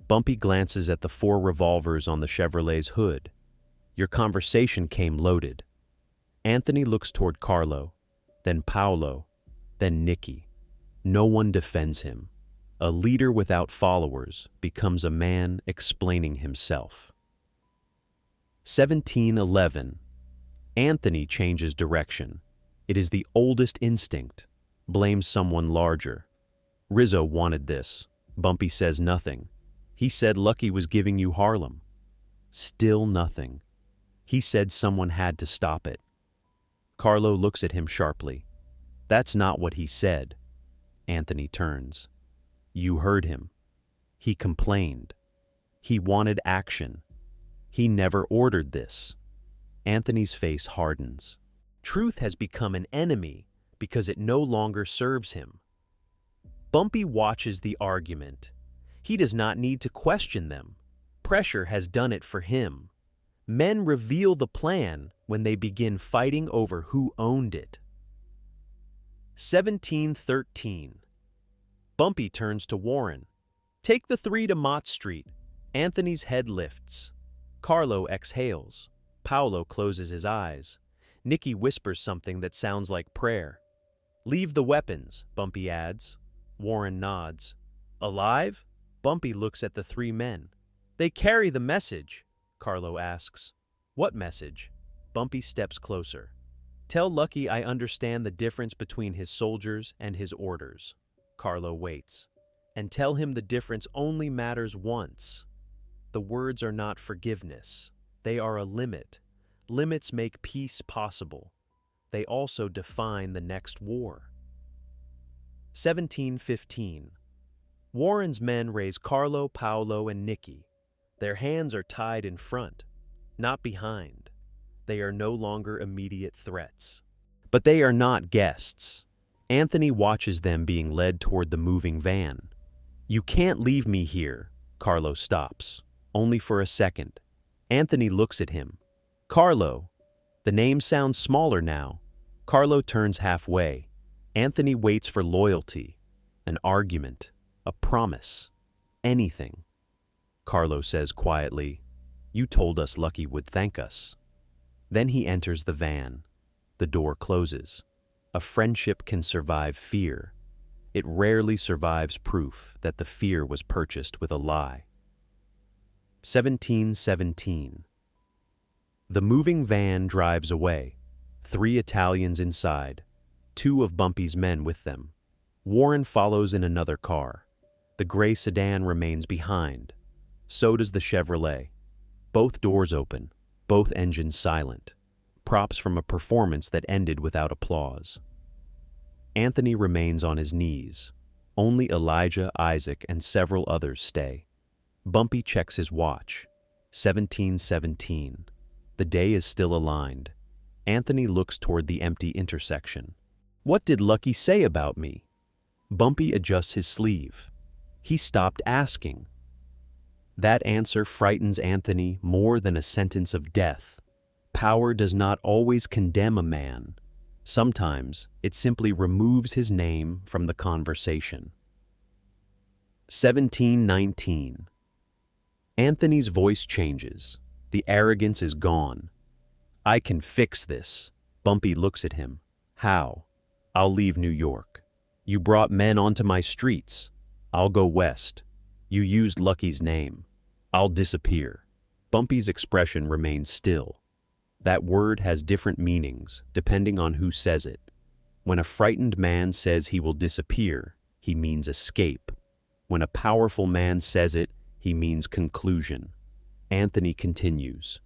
Bumpy glances at the 4 revolvers on the Chevrolet's hood. Your conversation came loaded. Anthony looks toward Carlo, then Paolo, then Nicky. No one defends him. A leader without followers becomes a man explaining himself. 1711. Anthony changes direction. It is the oldest instinct. Blames someone larger. Rizzo wanted this. Bumpy says nothing. He said Lucky was giving you Harlem. Still nothing. He said someone had to stop it. Carlo looks at him sharply. That's not what he said. Anthony turns. You heard him. He complained. He wanted action. He never ordered this. Anthony's face hardens. Truth has become an enemy because it no longer serves him. Bumpy watches the argument. He does not need to question them. Pressure has done it for him. Men reveal the plan when they begin fighting over who owned it. 1713. Bumpy turns to Warren. Take the 3 to Mott Street. Anthony's head lifts. Carlo exhales. Paolo closes his eyes. Nicky whispers something that sounds like prayer. Leave the weapons, Bumpy adds. Warren nods. Alive? Bumpy looks at the 3 men. They carry the message, Carlo asks. What message? Bumpy steps closer. Tell Lucky I understand the difference between his soldiers and his orders. Carlo waits. And tell him the difference only matters once. The words are not forgiveness. They are a limit. Limits make peace possible. They also define the next war. 1715. Warren's men raise Carlo, Paolo, and Nicky. Their hands are tied in front, not behind. They are no longer immediate threats. But they are not guests. Anthony watches them being led toward the moving van. You can't leave me here. Carlo stops, only for a second. Anthony looks at him. Carlo. The name sounds smaller now. Carlo turns halfway. Anthony waits for loyalty, an argument, a promise, anything. Carlo says quietly, You told us Lucky would thank us. Then he enters the van. The door closes. A friendship can survive fear. It rarely survives proof that the fear was purchased with a lie. 1717. The moving van drives away. 3 Italians inside. 2 of Bumpy's men with them. Warren follows in another car. The gray sedan remains behind. So does the Chevrolet. Both doors open, both engines silent. Props from a performance that ended without applause. Anthony remains on his knees. Only Elijah, Isaac, and several others stay. Bumpy checks his watch. 1717. The day is still aligned. Anthony looks toward the empty intersection. What did Lucky say about me? Bumpy adjusts his sleeve. He stopped asking. That answer frightens Anthony more than a sentence of death. Power does not always condemn a man. Sometimes it simply removes his name from the conversation. 1719. Anthony's voice changes. The arrogance is gone. I can fix this. Bumpy looks at him. How? I'll leave New York. You brought men onto my streets. I'll go west. You used Lucky's name. I'll disappear. Bumpy's expression remains still. That word has different meanings depending on who says it. When a frightened man says he will disappear, he means escape. When a powerful man says it, he means conclusion. Anthony continues.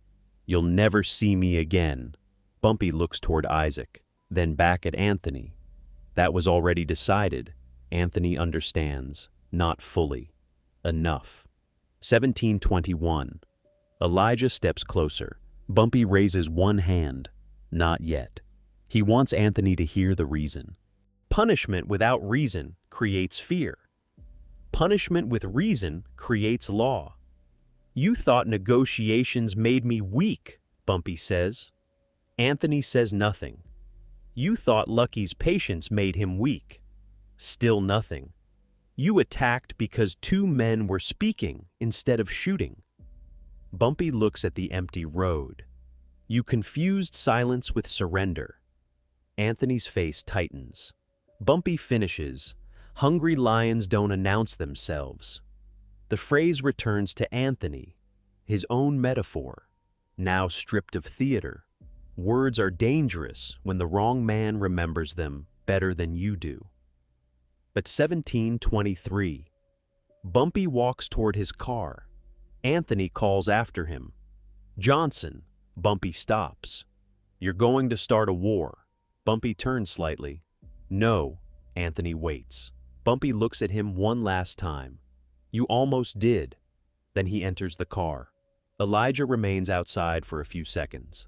You'll never see me again. Bumpy looks toward Isaac, then back at Anthony. That was already decided. Anthony understands. Not fully. Enough. 1721. Elijah steps closer. Bumpy raises one hand. Not yet. He wants Anthony to hear the reason. Punishment without reason creates fear. Punishment with reason creates law. You thought negotiations made me weak, Bumpy says. Anthony says nothing. You thought Lucky's patience made him weak. Still nothing. You attacked because two men were speaking instead of shooting. Bumpy looks at the empty road. You confused silence with surrender. Anthony's face tightens. Bumpy finishes. Hungry lions don't announce themselves. The phrase returns to Anthony, his own metaphor, now stripped of theater. Words are dangerous when the wrong man remembers them better than you do. But 1723. Bumpy walks toward his car. Anthony calls after him. Johnson. Bumpy stops. You're going to start a war. Bumpy turns slightly. No. Anthony waits. Bumpy looks at him one last time. You almost did. Then he enters the car. Elijah remains outside for a few seconds.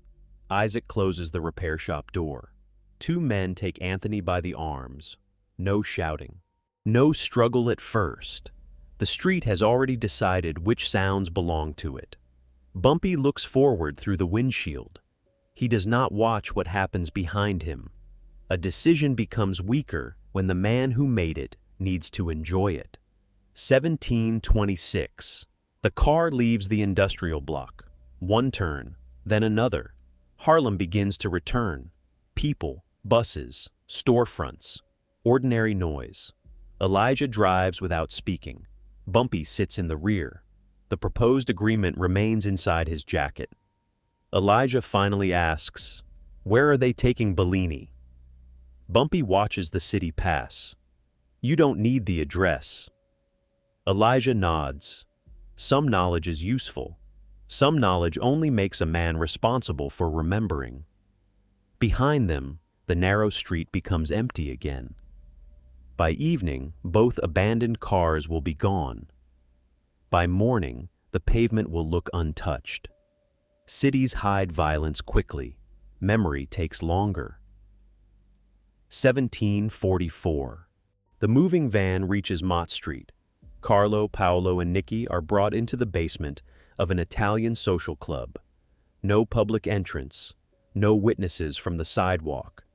Isaac closes the repair shop door. Two men take Anthony by the arms. No shouting. No struggle at first. The street has already decided which sounds belong to it. Bumpy looks forward through the windshield. He does not watch what happens behind him. A decision becomes weaker when the man who made it needs to enjoy it. 1726. The car leaves the industrial block. One turn, then another. Harlem begins to return. People, buses, storefronts, ordinary noise. Elijah drives without speaking. Bumpy sits in the rear. The proposed agreement remains inside his jacket. Elijah finally asks, "Where are they taking Bellini?" Bumpy watches the city pass. "You don't need the address." Elijah nods. Some knowledge is useful. Some knowledge only makes a man responsible for remembering. Behind them, the narrow street becomes empty again. By evening, both abandoned cars will be gone. By morning, the pavement will look untouched. Cities hide violence quickly. Memory takes longer. 1744. The moving van reaches Mott Street. Carlo, Paolo, and Nicky are brought into the basement of an Italian social club. No public entrance. No witnesses from the sidewalk.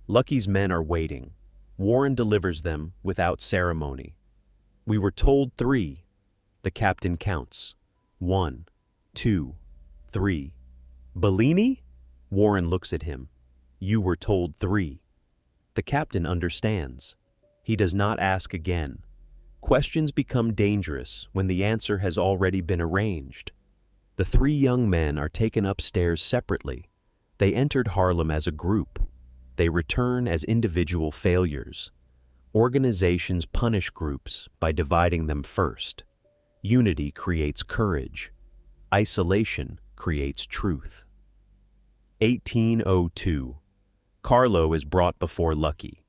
Lucky's men are waiting. Warren delivers them without ceremony. We were told 3. The captain counts. 1, 2, 3. Bellini? Warren looks at him. You were told 3. The captain understands. He does not ask again. Questions become dangerous when the answer has already been arranged. The 3 young men are taken upstairs separately. They entered Harlem as a group. They return as individual failures. Organizations punish groups by dividing them first. Unity creates courage. Isolation creates truth. 1802. Carlo is brought before Lucky.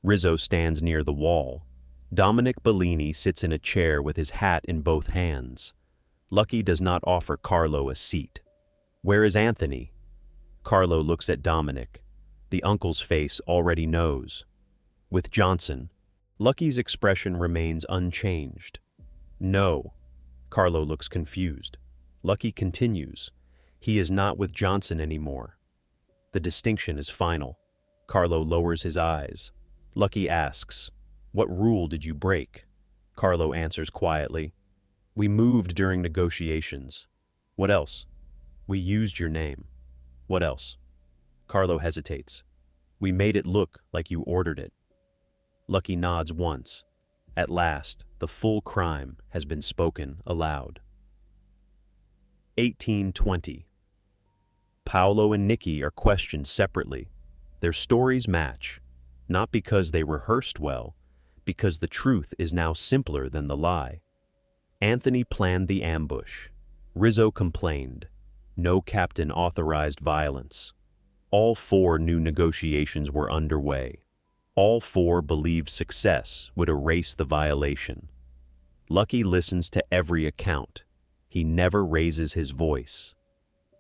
Rizzo stands near the wall. Dominic Bellini sits in a chair with his hat in both hands. Lucky does not offer Carlo a seat. Where is Anthony? Carlo looks at Dominic. The uncle's face already knows. With Johnson, Lucky's expression remains unchanged. No. Carlo looks confused. Lucky continues. He is not with Johnson anymore. The distinction is final. Carlo lowers his eyes. Lucky asks, "What rule did you break?" Carlo answers quietly, "We moved during negotiations." "What else?" "We used your name." "What else?" Carlo hesitates. "We made it look like you ordered it." Lucky nods once. At last, the full crime has been spoken aloud. 1820. Paolo and Nikki are questioned separately. Their stories match, not because they rehearsed well, because the truth is now simpler than the lie. Anthony planned the ambush. Rizzo complained. No captain authorized violence. All four knew negotiations were underway. All four believed success would erase the violation. Lucky listens to every account. He never raises his voice.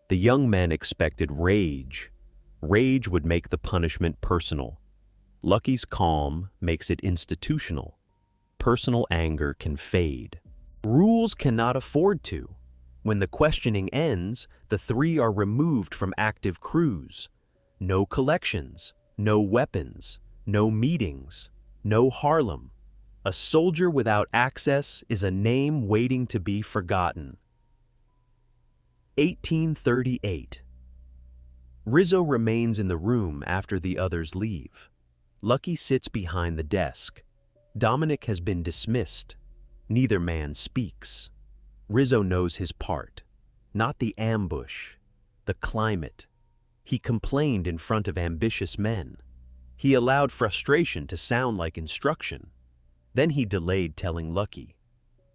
The young men expected rage. Rage would make the punishment personal. Lucky's calm makes it institutional. Personal anger can fade. Rules cannot afford to. When the questioning ends, the three are removed from active crews. No collections, no weapons, no meetings, no Harlem. A soldier without access is a name waiting to be forgotten. 1838. Rizzo remains in the room after the others leave. Lucky sits behind the desk. Dominic has been dismissed. Neither man speaks. Rizzo knows his part. Not the ambush, the climate. He complained in front of ambitious men. He allowed frustration to sound like instruction. Then he delayed telling Lucky.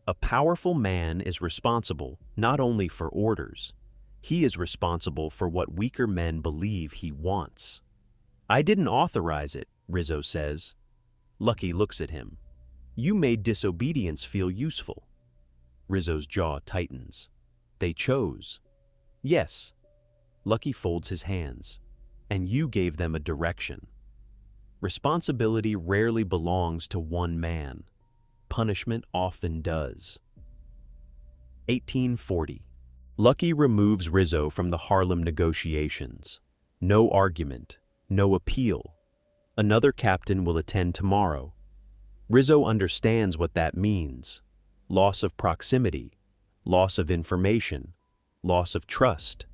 A powerful man is responsible not only for orders. He is responsible for what weaker men believe he wants. I didn't authorize it, Rizzo says. Lucky looks at him. You made disobedience feel useful. Rizzo's jaw tightens. They chose. Yes. Lucky folds his hands. And you gave them a direction. Responsibility rarely belongs to one man. Punishment often does. 1840. Lucky removes Rizzo from the Harlem negotiations. No argument, no appeal. Another captain will attend tomorrow. Rizzo understands what that means. Loss of proximity, loss of information, loss of trust.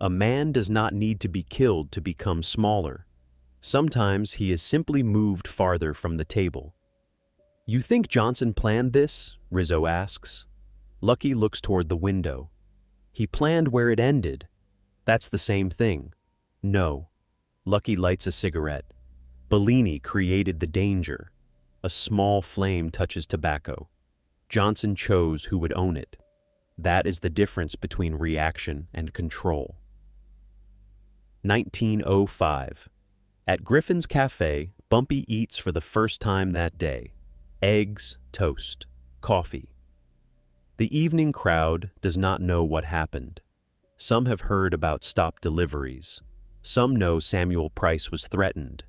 A man does not need to be killed to become smaller. Sometimes he is simply moved farther from the table. You think Johnson planned this? Rizzo asks. Lucky looks toward the window. He planned where it ended. That's the same thing. No. Lucky lights a cigarette. Bellini created the danger. A small flame touches tobacco. Johnson chose who would own it. That is the difference between reaction and control. 1905. At Griffin's Cafe, Bumpy eats for the first time that day. Eggs, toast, coffee. The evening crowd does not know what happened. Some have heard about stopped deliveries. Some know Samuel Price was threatened.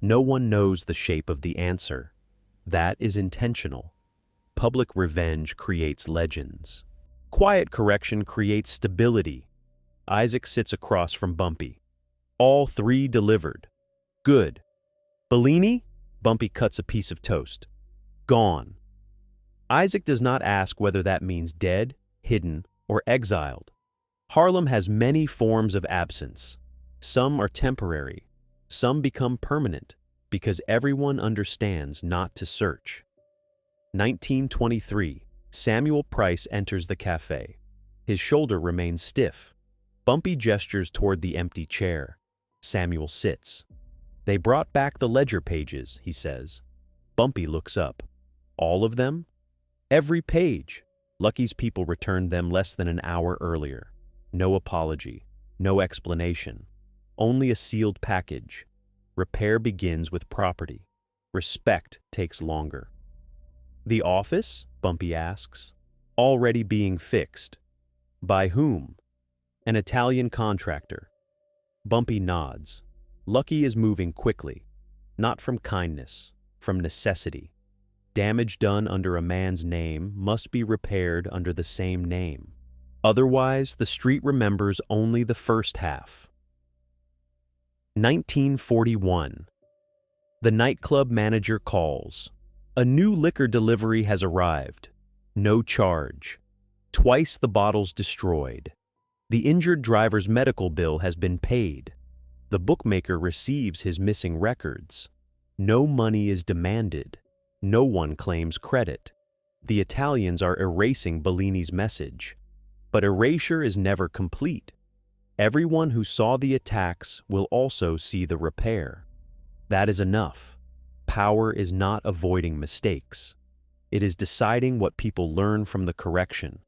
No one knows the shape of the answer. That is intentional. Public revenge creates legends. Quiet correction creates stability. Isaac sits across from Bumpy. All three delivered. Good. Bellini? Bumpy cuts a piece of toast. Gone. Isaac does not ask whether that means dead, hidden, or exiled. Harlem has many forms of absence. Some are temporary. Some become permanent because everyone understands not to search. 1923. Samuel Price enters the cafe. His shoulder remains stiff. Bumpy gestures toward the empty chair. Samuel sits. They brought back the ledger pages, he says. Bumpy looks up. All of them? Every page. Lucky's people returned them less than an hour earlier. No apology, no explanation. Only a sealed package. Repair begins with property. Respect takes longer. The office? Bumpy asks. Already being fixed. By whom? An Italian contractor. Bumpy nods. Lucky is moving quickly. Not from kindness, from necessity. Damage done under a man's name must be repaired under the same name. Otherwise, the street remembers only the first half. 1941. The nightclub manager calls. A new liquor delivery has arrived. No charge. Twice the bottles destroyed. The injured driver's medical bill has been paid. The bookmaker receives his missing records. No money is demanded. No one claims credit. The Italians are erasing Bellini's message. But erasure is never complete. Everyone who saw the attacks will also see the repair. That is enough. Power is not avoiding mistakes. It is deciding what people learn from the correction.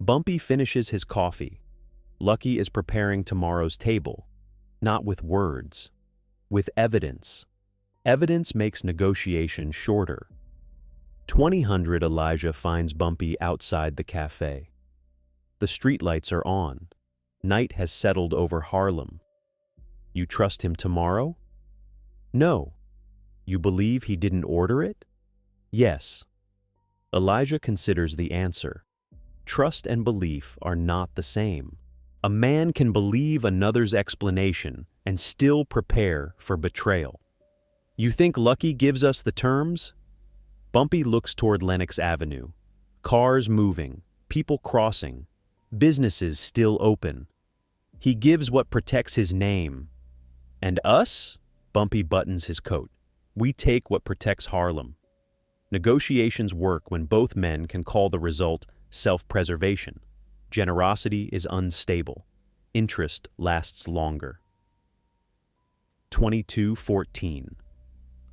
Bumpy finishes his coffee. Lucky is preparing tomorrow's table, not with words, with evidence. Evidence makes negotiation shorter. 2000 Elijah finds Bumpy outside the cafe. The streetlights are on. Night has settled over Harlem. You trust him tomorrow? No. You believe he didn't order it? Yes. Elijah considers the answer. Trust and belief are not the same. A man can believe another's explanation and still prepare for betrayal. You think Lucky gives us the terms? Bumpy looks toward Lenox Avenue. Cars moving, people crossing, businesses still open. He gives what protects his name. And us? Bumpy buttons his coat. We take what protects Harlem. Negotiations work when both men can call the result self-preservation. Generosity is unstable. Interest lasts longer. 22:14.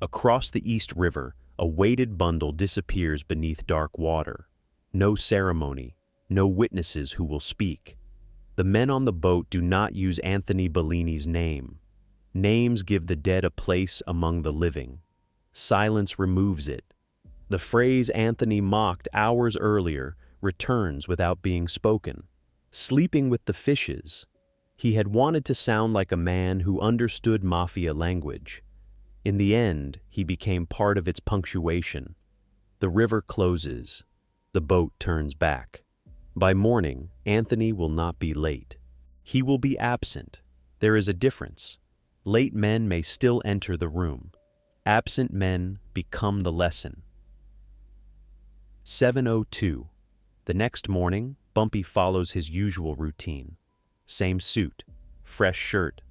Across the East River, a weighted bundle disappears beneath dark water. No ceremony, no witnesses who will speak. The men on the boat do not use Anthony Bellini's name. Names give the dead a place among the living. Silence removes it. The phrase Anthony mocked hours earlier returns without being spoken. Sleeping with the fishes. He had wanted to sound like a man who understood mafia language. In the end, he became part of its punctuation. The river closes. The boat turns back. By morning, Anthony will not be late. He will be absent. There is a difference. Late men may still enter the room. Absent men become the lesson. 7:02. The next morning, Bumpy follows his usual routine. Same suit, fresh shirt,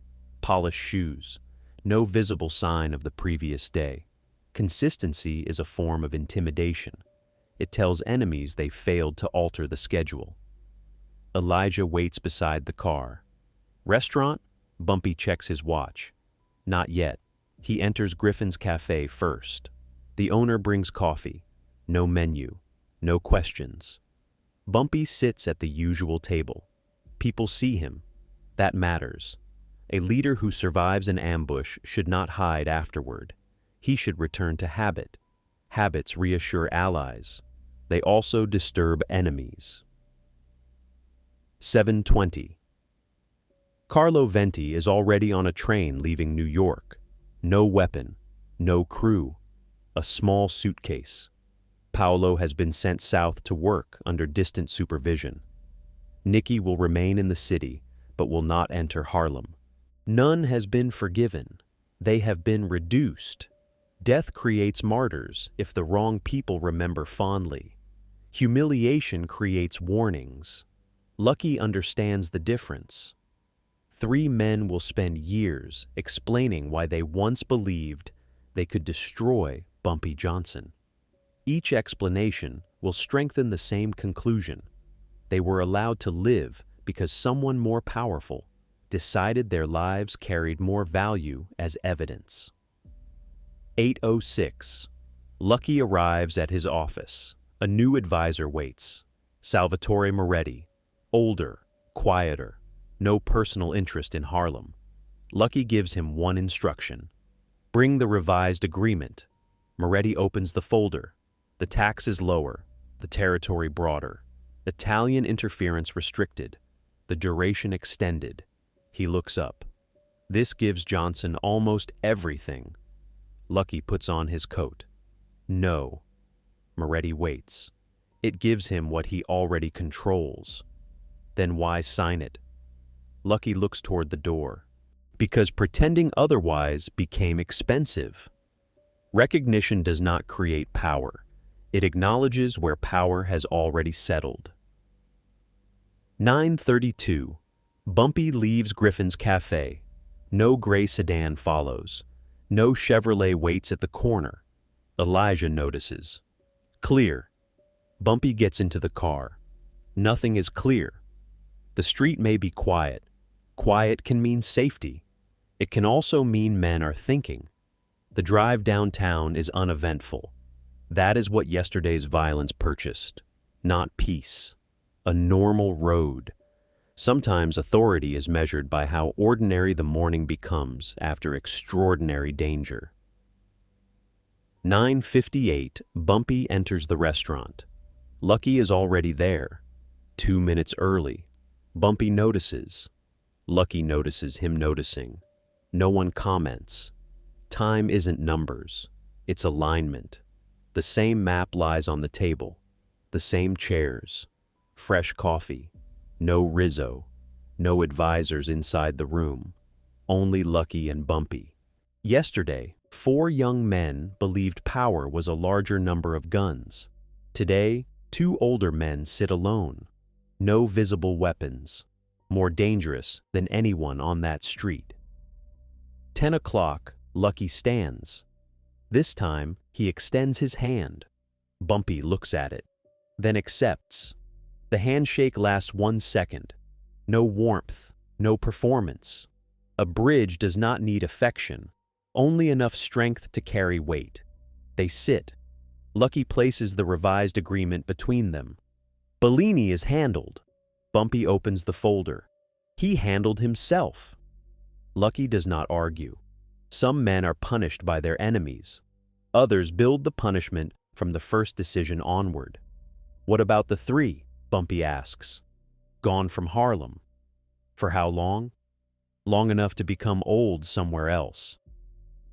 polished shoes. No visible sign of the previous day. Consistency is a form of intimidation. It tells enemies they failed to alter the schedule. Elijah waits beside the car. Restaurant? Bumpy checks his watch. Not yet. He enters Griffin's Cafe first. The owner brings coffee. No menu. No questions. Bumpy sits at the usual table. People see him. That matters. A leader who survives an ambush should not hide afterward. He should return to habit. Habits reassure allies. They also disturb enemies. 7:20. Carlo Venti is already on a train leaving New York. No weapon, no crew, a small suitcase. Paolo has been sent south to work under distant supervision. Nicky will remain in the city, but will not enter Harlem. None has been forgiven. They have been reduced. Death creates martyrs if the wrong people remember fondly. Humiliation creates warnings. Lucky understands the difference. 3 men will spend years explaining why they once believed they could destroy Bumpy Johnson. Each explanation will strengthen the same conclusion. They were allowed to live because someone more powerful decided their lives carried more value as evidence. 8:06. Lucky arrives at his office. A new advisor waits. Salvatore Moretti. Older, quieter, no personal interest in Harlem. Lucky gives him one instruction. Bring the revised agreement. Moretti opens the folder. The tax is lower, the territory broader. Italian interference restricted, the duration extended. He looks up. This gives Johnson almost everything. Lucky puts on his coat. No. Moretti waits. It gives him what he already controls. Then why sign it? Lucky looks toward the door. Because pretending otherwise became expensive. Recognition does not create power. It acknowledges where power has already settled. 9:32. Bumpy leaves Griffin's Cafe. No gray sedan follows. No Chevrolet waits at the corner. Elijah notices. Clear. Bumpy gets into the car. Nothing is clear. The street may be quiet, Quiet can mean safety. It can also mean men are thinking. The drive downtown is uneventful. That is what yesterday's violence purchased. Not peace. A normal road. Sometimes authority is measured by how ordinary the morning becomes after extraordinary danger. 9:58, Bumpy enters the restaurant. Lucky is already there. 2 minutes early. Bumpy notices. Lucky notices him noticing. No one comments. Time isn't numbers. It's alignment. The same map lies on the table. The same chairs. Fresh coffee. No Rizzo. No advisors inside the room. Only Lucky and Bumpy. Yesterday, 4 young men believed power was a larger number of guns. Today, 2 older men sit alone. No visible weapons. More dangerous than anyone on that street. 10 o'clock, Lucky stands. This time, he extends his hand. Bumpy looks at it, then accepts. The handshake lasts 1 second. No warmth, no performance. A bridge does not need affection, only enough strength to carry weight. They sit. Lucky places the revised agreement between them. Bellini is handled. Bumpy opens the folder. He handled himself. Lucky does not argue. Some men are punished by their enemies. Others build the punishment from the first decision onward. What about the 3? Bumpy asks. Gone from Harlem. For how long? Long enough to become old somewhere else.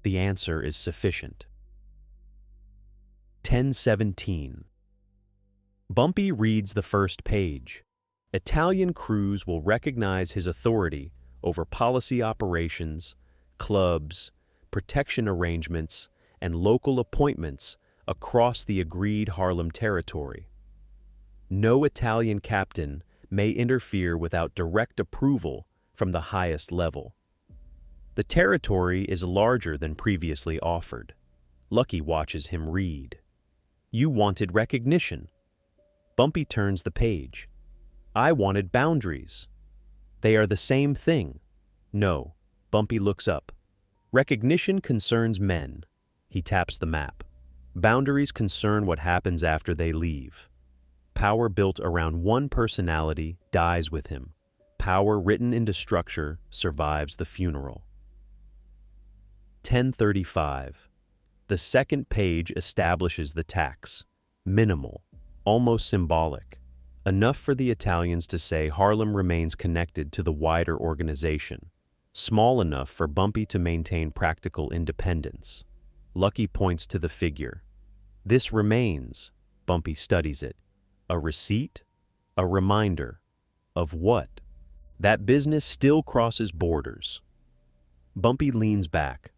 The answer is sufficient. 10:17. Bumpy reads the first page. Italian crews will recognize his authority over policy operations, clubs, protection arrangements, and local appointments across the agreed Harlem territory. No Italian captain may interfere without direct approval from the highest level. The territory is larger than previously offered. Lucky watches him read. You wanted recognition. Bumpy turns the page. I wanted boundaries. They are the same thing. No. Bumpy looks up. Recognition concerns men. He taps the map. Boundaries concern what happens after they leave. Power built around one personality dies with him. Power written into structure survives the funeral. 10:35. The second page establishes the tax. Minimal, almost symbolic. Enough for the Italians to say Harlem remains connected to the wider organization. Small enough for Bumpy to maintain practical independence. Lucky points to the figure. This remains. Bumpy studies it. A receipt? A reminder. Of what? That business still crosses borders. Bumpy leans back.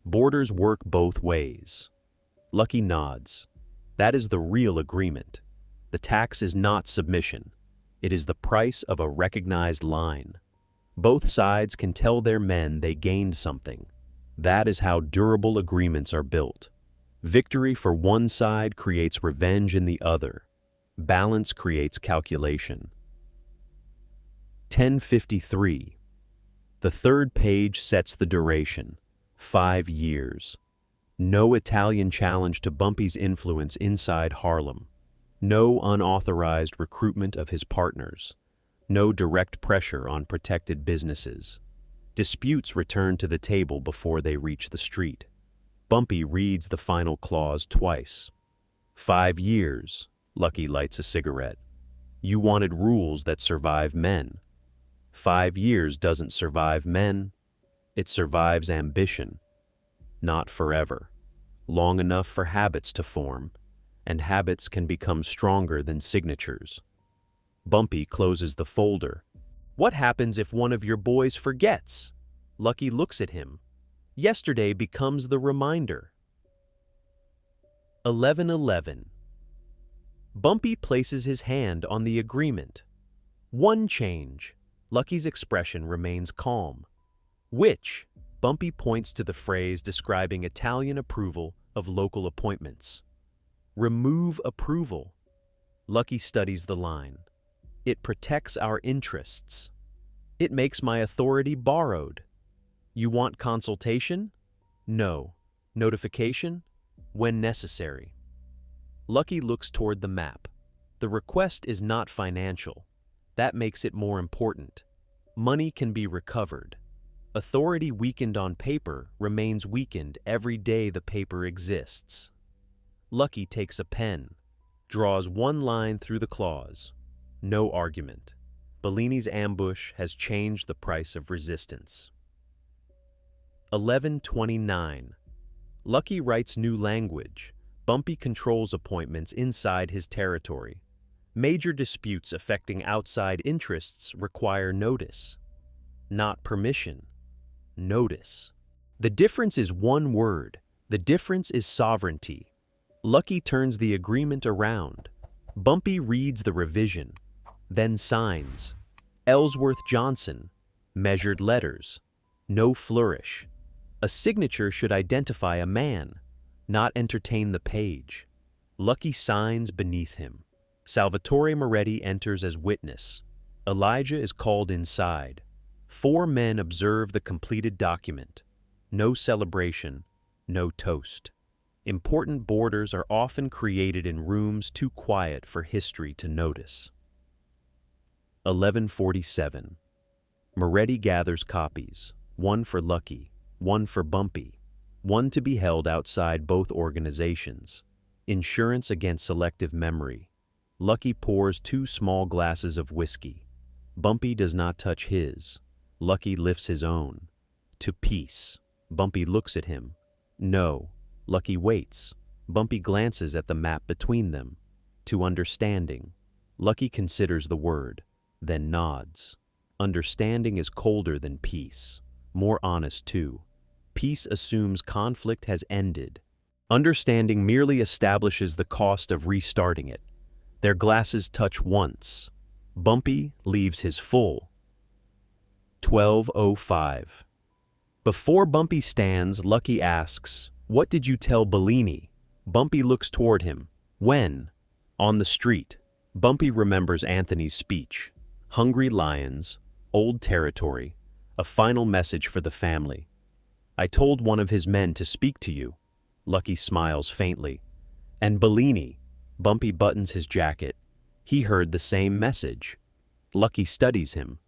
Borders work both ways. Lucky nods. That is the real agreement. The tax is not submission. It is the price of a recognized line. Both sides can tell their men they gained something. That is how durable agreements are built. Victory for one side creates revenge in the other. Balance creates calculation. 10:53. The third page sets the duration. 5 years. No Italian challenge to Bumpy's influence inside Harlem. No unauthorized recruitment of his partners. No direct pressure on protected businesses. Disputes return to the table before they reach the street. Bumpy reads the final clause twice. 5 years. Lucky lights a cigarette. You wanted rules that survive men. 5 years doesn't survive men. It survives ambition. Not forever. Long enough for habits to form, and habits can become stronger than signatures. Bumpy closes the folder. What happens if one of your boys forgets? Lucky looks at him. Yesterday becomes the reminder. 11:11. Bumpy places his hand on the agreement. One change. Lucky's expression remains calm. Which? Bumpy points to the phrase describing Italian approval of local appointments. Remove approval. Lucky studies the line. It protects our interests. It makes my authority borrowed. You want consultation? No. Notification? When necessary. Lucky looks toward the map. The request is not financial. That makes it more important. Money can be recovered. Authority weakened on paper remains weakened every day the paper exists. Lucky takes a pen, draws one line through the clause. No argument. Bellini's ambush has changed the price of resistance. 11:29. Lucky writes new language. Bumpy controls appointments inside his territory. Major disputes affecting outside interests require notice. Not permission. Notice. The difference is one word. The difference is sovereignty. Lucky turns the agreement around. Bumpy reads the revision, then signs. Ellsworth Johnson. Measured letters. No flourish. A signature should identify a man, not entertain the page. Lucky signs beneath him. Salvatore Moretti enters as witness. Elijah is called inside. 4 men observe the completed document. No celebration, no toast. Important borders are often created in rooms too quiet for history to notice. 11:47. Moretti gathers copies, one for Lucky, one for Bumpy, one to be held outside both organizations. Insurance against selective memory. Lucky pours 2 small glasses of whiskey. Bumpy does not touch his. Lucky lifts his own. To peace. Bumpy looks at him. No. Lucky waits. Bumpy glances at the map between them. To understanding. Lucky considers the word, then nods. Understanding is colder than peace. More honest, too. Peace assumes conflict has ended. Understanding merely establishes the cost of restarting it. Their glasses touch once. Bumpy leaves his full. 12:05. Before Bumpy stands, Lucky asks, "What did you tell Bellini?" Bumpy looks toward him. "When?" "On the street." Bumpy remembers Anthony's speech. Hungry lions, old territory, a final message for the family. "I told one of his men to speak to you." Lucky smiles faintly. "And Bellini." Bumpy buttons his jacket. "He heard the same message." Lucky studies him.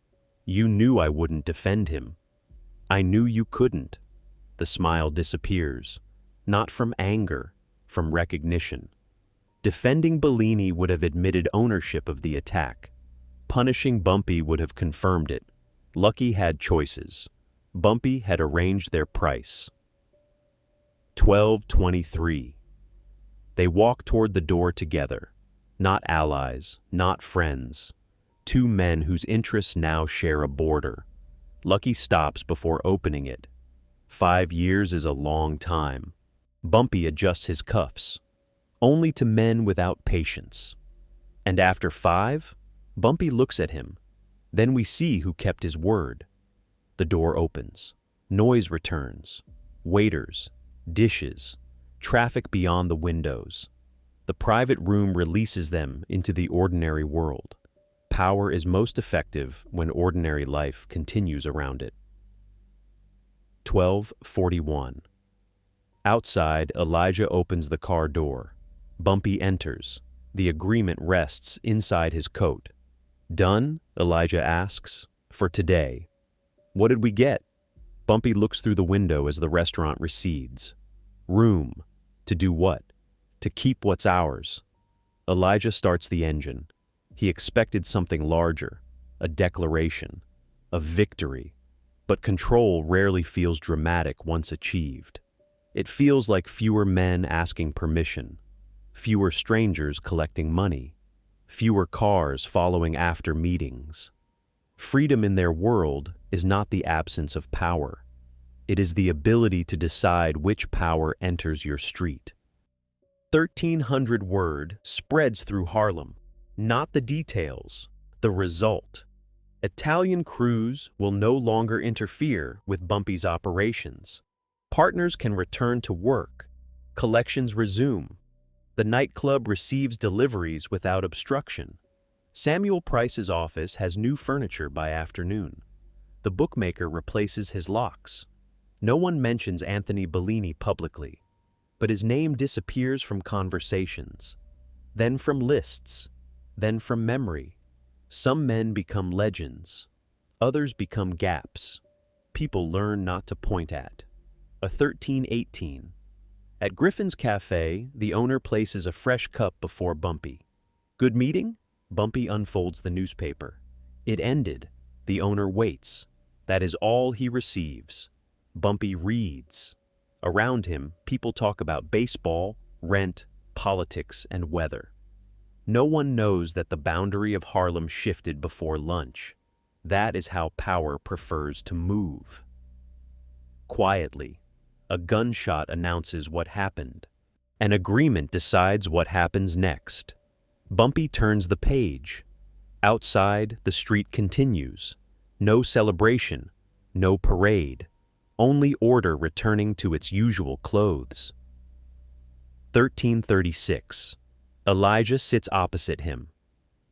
"You knew I wouldn't defend him." "I knew you couldn't." The smile disappears. Not from anger, from recognition. Defending Bellini would have admitted ownership of the attack. Punishing Bumpy would have confirmed it. Lucky had choices. Bumpy had arranged their price. 12:23. They walk toward the door together. Not allies, not friends. 2 men whose interests now share a border. Lucky stops before opening it. 5 years is a long time. Bumpy adjusts his cuffs. Only to men without patience. And after 5, Bumpy looks at him. Then we see who kept his word. The door opens. Noise returns. Waiters. Dishes. Traffic beyond the windows. The private room releases them into the ordinary world. Power is most effective when ordinary life continues around it. 12:41. Outside, Elijah opens the car door. Bumpy enters. The agreement rests inside his coat. "Done?" Elijah asks. "For today." "What did we get?" Bumpy looks through the window as the restaurant recedes. Room. To do what? To keep what's ours. Elijah starts the engine. He expected something larger, a declaration, a victory. But control rarely feels dramatic once achieved. It feels like fewer men asking permission, fewer strangers collecting money, fewer cars following after meetings. Freedom in their world is not the absence of power. It is the ability to decide which power enters your street. 1,300 word spreads through Harlem. Not the details, the result. Italian crews will no longer interfere with Bumpy's operations. Partners can return to work. Collections resume. The nightclub receives deliveries without obstruction. Samuel Price's office has new furniture by afternoon. The bookmaker replaces his locks. No one mentions Anthony Bellini publicly, but his name disappears from conversations, then from lists, then from memory. Some men become legends, others become gaps. People learn not to point at. A 1318. At Griffin's Cafe, the owner places a fresh cup before Bumpy. Good meeting? Bumpy unfolds the newspaper. It ended. The owner waits. That is all he receives. Bumpy reads. Around him, people talk about baseball, rent, politics, and weather. No one knows that the boundary of Harlem shifted before lunch. That is how power prefers to move. Quietly, a gunshot announces what happened. An agreement decides what happens next. Bumpy turns the page. Outside, the street continues. No celebration, no parade, only order returning to its usual clothes. 1336. Elijah sits opposite him.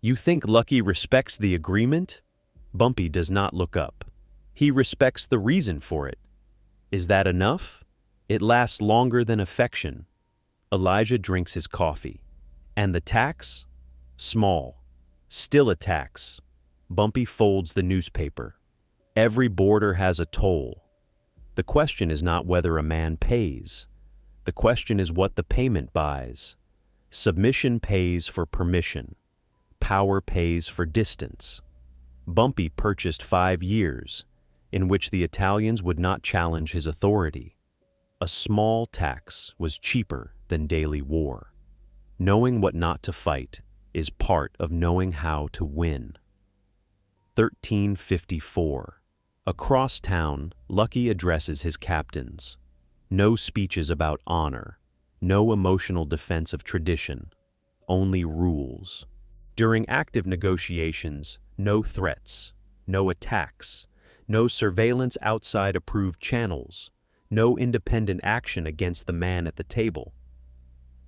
You think Lucky respects the agreement? Bumpy does not look up. He respects the reason for it. Is that enough? It lasts longer than affection. Elijah drinks his coffee. And the tax? Small. Still a tax. Bumpy folds the newspaper. Every border has a toll. The question is not whether a man pays. The question is what the payment buys. Submission pays for permission. Power pays for distance. Bumpy purchased 5 years, in which the Italians would not challenge his authority. A small tax was cheaper than daily war. Knowing what not to fight is part of knowing how to win. 1354. Across town, Lucky addresses his captains. No speeches about honor, no emotional defense of tradition, only rules. During active negotiations, no threats, no attacks, no surveillance outside approved channels, no independent action against the man at the table.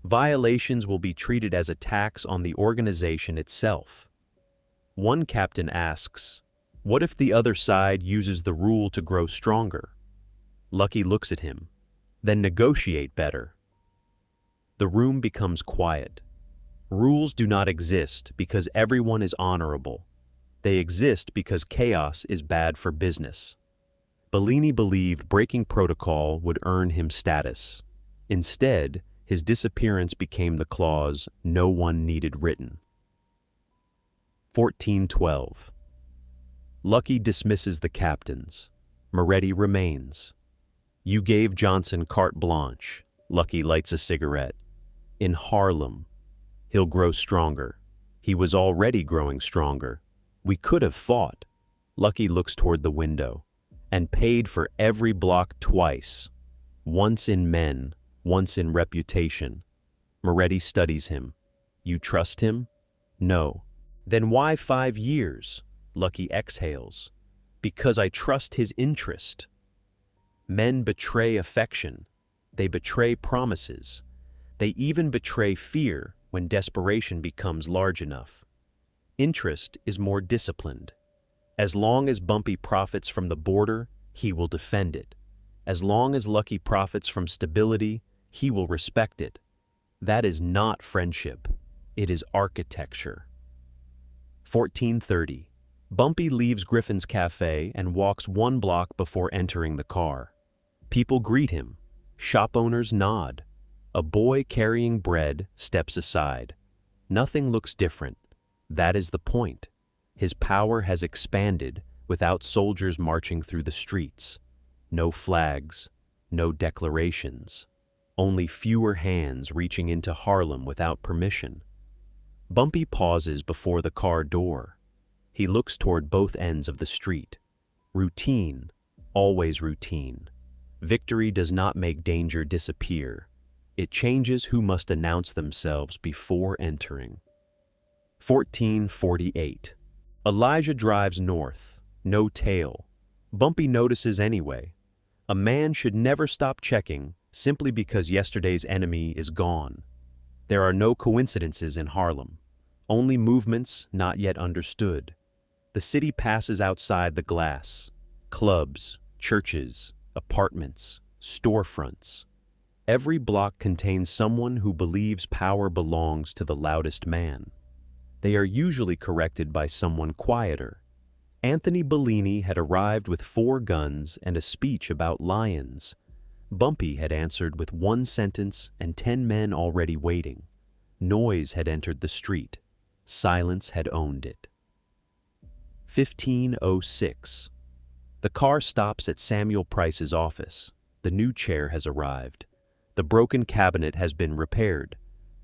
Violations will be treated as attacks on the organization itself. One captain asks, "What if the other side uses the rule to grow stronger?" Lucky looks at him. "Then negotiate better." The room becomes quiet. Rules do not exist because everyone is honorable. They exist because chaos is bad for business. Bellini believed breaking protocol would earn him status. Instead, his disappearance became the clause no one needed written. 1412. Lucky dismisses the captains. Moretti remains. You gave Johnson carte blanche. Lucky lights a cigarette. In Harlem. He'll grow stronger. He was already growing stronger. We could have fought. Lucky looks toward the window. And paid for every block twice. Once in men, once in reputation. Moretti studies him. You trust him? No. Then why 5 years? Lucky exhales. Because I trust his interest. Men betray affection. They betray promises. They even betray fear when desperation becomes large enough. Interest is more disciplined. As long as Bumpy profits from the border, he will defend it. As long as Lucky profits from stability, he will respect it. That is not friendship. It is architecture. 1430. Bumpy leaves Griffin's Cafe and walks 1 block before entering the car. People greet him. Shop owners nod. A boy carrying bread steps aside. Nothing looks different. That is the point. His power has expanded without soldiers marching through the streets. No flags, no declarations. Only fewer hands reaching into Harlem without permission. Bumpy pauses before the car door. He looks toward both ends of the street. Routine, always routine. Victory does not make danger disappear. It changes who must announce themselves before entering. 1448. Elijah drives north. No tail. Bumpy notices anyway. A man should never stop checking simply because yesterday's enemy is gone. There are no coincidences in Harlem. Only movements not yet understood. The city passes outside the glass. Clubs, churches, apartments, storefronts. Every block contains someone who believes power belongs to the loudest man. They are usually corrected by someone quieter. Anthony Bellini had arrived with 4 guns and a speech about lions. Bumpy had answered with 1 sentence and 10 men already waiting. Noise had entered the street. Silence had owned it. 1506. The car stops at Samuel Price's office. The new chair has arrived. The broken cabinet has been repaired.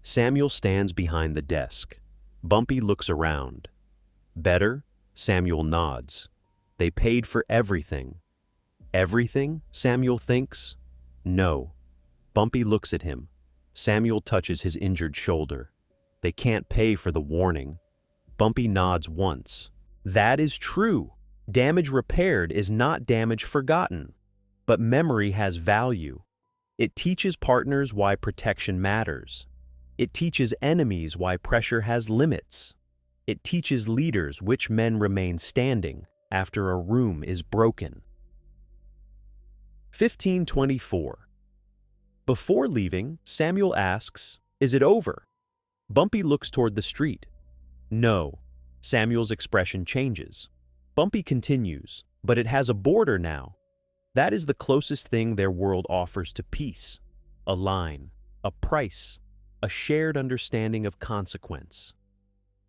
Samuel stands behind the desk. Bumpy looks around. Better? Samuel nods. They paid for everything. Everything? Samuel thinks. No. Bumpy looks at him. Samuel touches his injured shoulder. They can't pay for the warning. Bumpy nods once. That is true. Damage repaired is not damage forgotten. But memory has value. It teaches partners why protection matters. It teaches enemies why pressure has limits. It teaches leaders which men remain standing after a room is broken. 1524. Before leaving, Samuel asks, "Is it over?" Bumpy looks toward the street. No. Samuel's expression changes. Bumpy continues, "But it has a border now." That is the closest thing their world offers to peace. A line, a price, a shared understanding of consequence.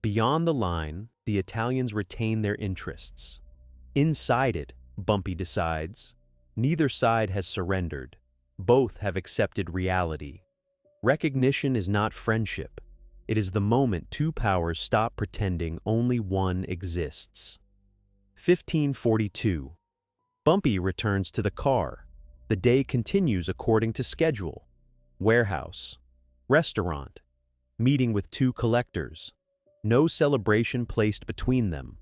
Beyond the line, the Italians retain their interests. Inside it, Bumpy decides, neither side has surrendered. Both have accepted reality. Recognition is not friendship. It is the moment 2 powers stop pretending only one exists. 1542. Bumpy returns to the car. The day continues according to schedule. Warehouse. Restaurant. Meeting with 2 collectors. No celebration placed between them.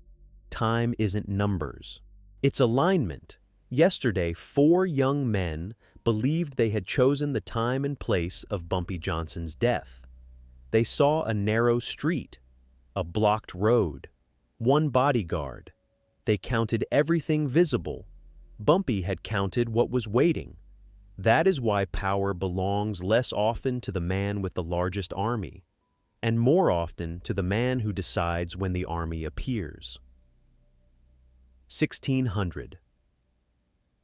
Time isn't numbers. It's alignment. Yesterday, 4 young men believed they had chosen the time and place of Bumpy Johnson's death. They saw a narrow street, a blocked road, 1 bodyguard. They counted everything visible. Bumpy had counted what was waiting. That is why power belongs less often to the man with the largest army, and more often to the man who decides when the army appears. 1600.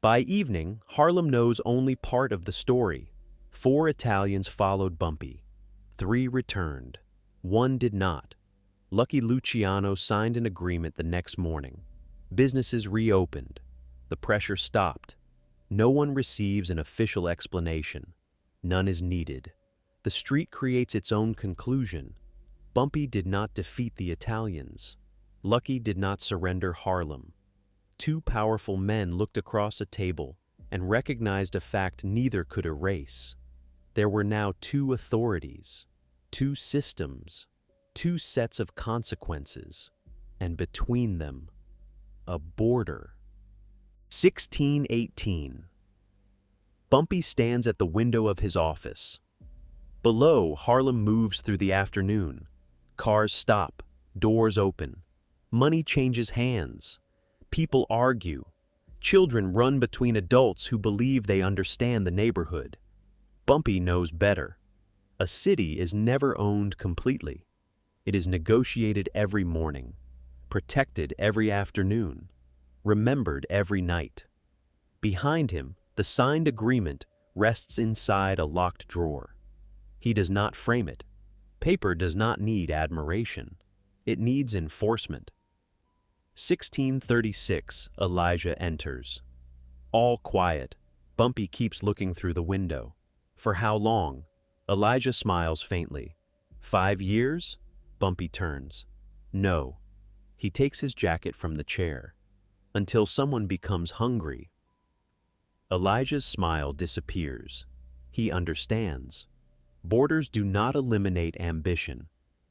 By evening, Harlem knows only part of the story. 4 Italians followed Bumpy. 3 returned. 1 did not. Lucky Luciano signed an agreement the next morning. Businesses reopened. The pressure stopped. No one receives an official explanation. None is needed. The street creates its own conclusion. Bumpy did not defeat the Italians. Lucky did not surrender Harlem. 2 powerful men looked across a table and recognized a fact neither could erase. There were now 2 authorities, 2 systems, 2 sets of consequences, and between them, a border. 1618. Bumpy stands at the window of his office. Below, Harlem moves through the afternoon. Cars stop, doors open. Money changes hands. People argue. Children run between adults who believe they understand the neighborhood. Bumpy knows better. A city is never owned completely. It is negotiated every morning, protected every afternoon, remembered every night. Behind him, the signed agreement rests inside a locked drawer. He does not frame it. Paper does not need admiration. It needs enforcement. 1636, Elijah enters. All quiet. Bumpy keeps looking through the window. For how long? Elijah smiles faintly. 5 years? Bumpy turns. No. He takes his jacket from the chair. Until someone becomes hungry. Elijah's smile disappears. He understands. Borders do not eliminate ambition.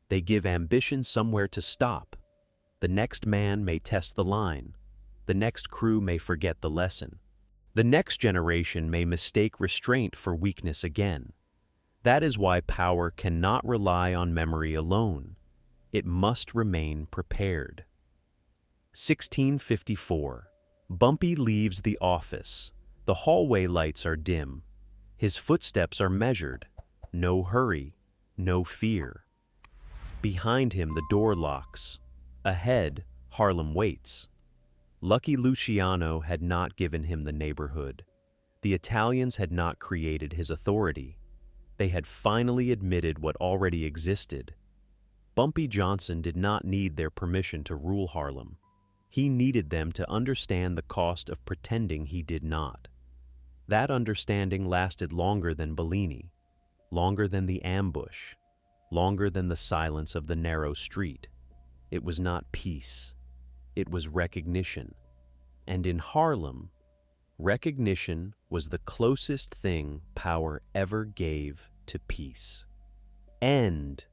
They give ambition somewhere to stop. The next man may test the line. The next crew may forget the lesson. The next generation may mistake restraint for weakness again. That is why power cannot rely on memory alone. It must remain prepared. 1654. Bumpy leaves the office. The hallway lights are dim. His footsteps are measured. No hurry, no fear. Behind him, the door locks. Ahead, Harlem waits. Lucky Luciano had not given him the neighborhood. The Italians had not created his authority. They had finally admitted what already existed. Bumpy Johnson did not need their permission to rule Harlem. He needed them to understand the cost of pretending he did not. That understanding lasted longer than Bellini, longer than the ambush, longer than the silence of the narrow street. It was not peace. It was recognition. And in Harlem, recognition was the closest thing power ever gave to peace. End.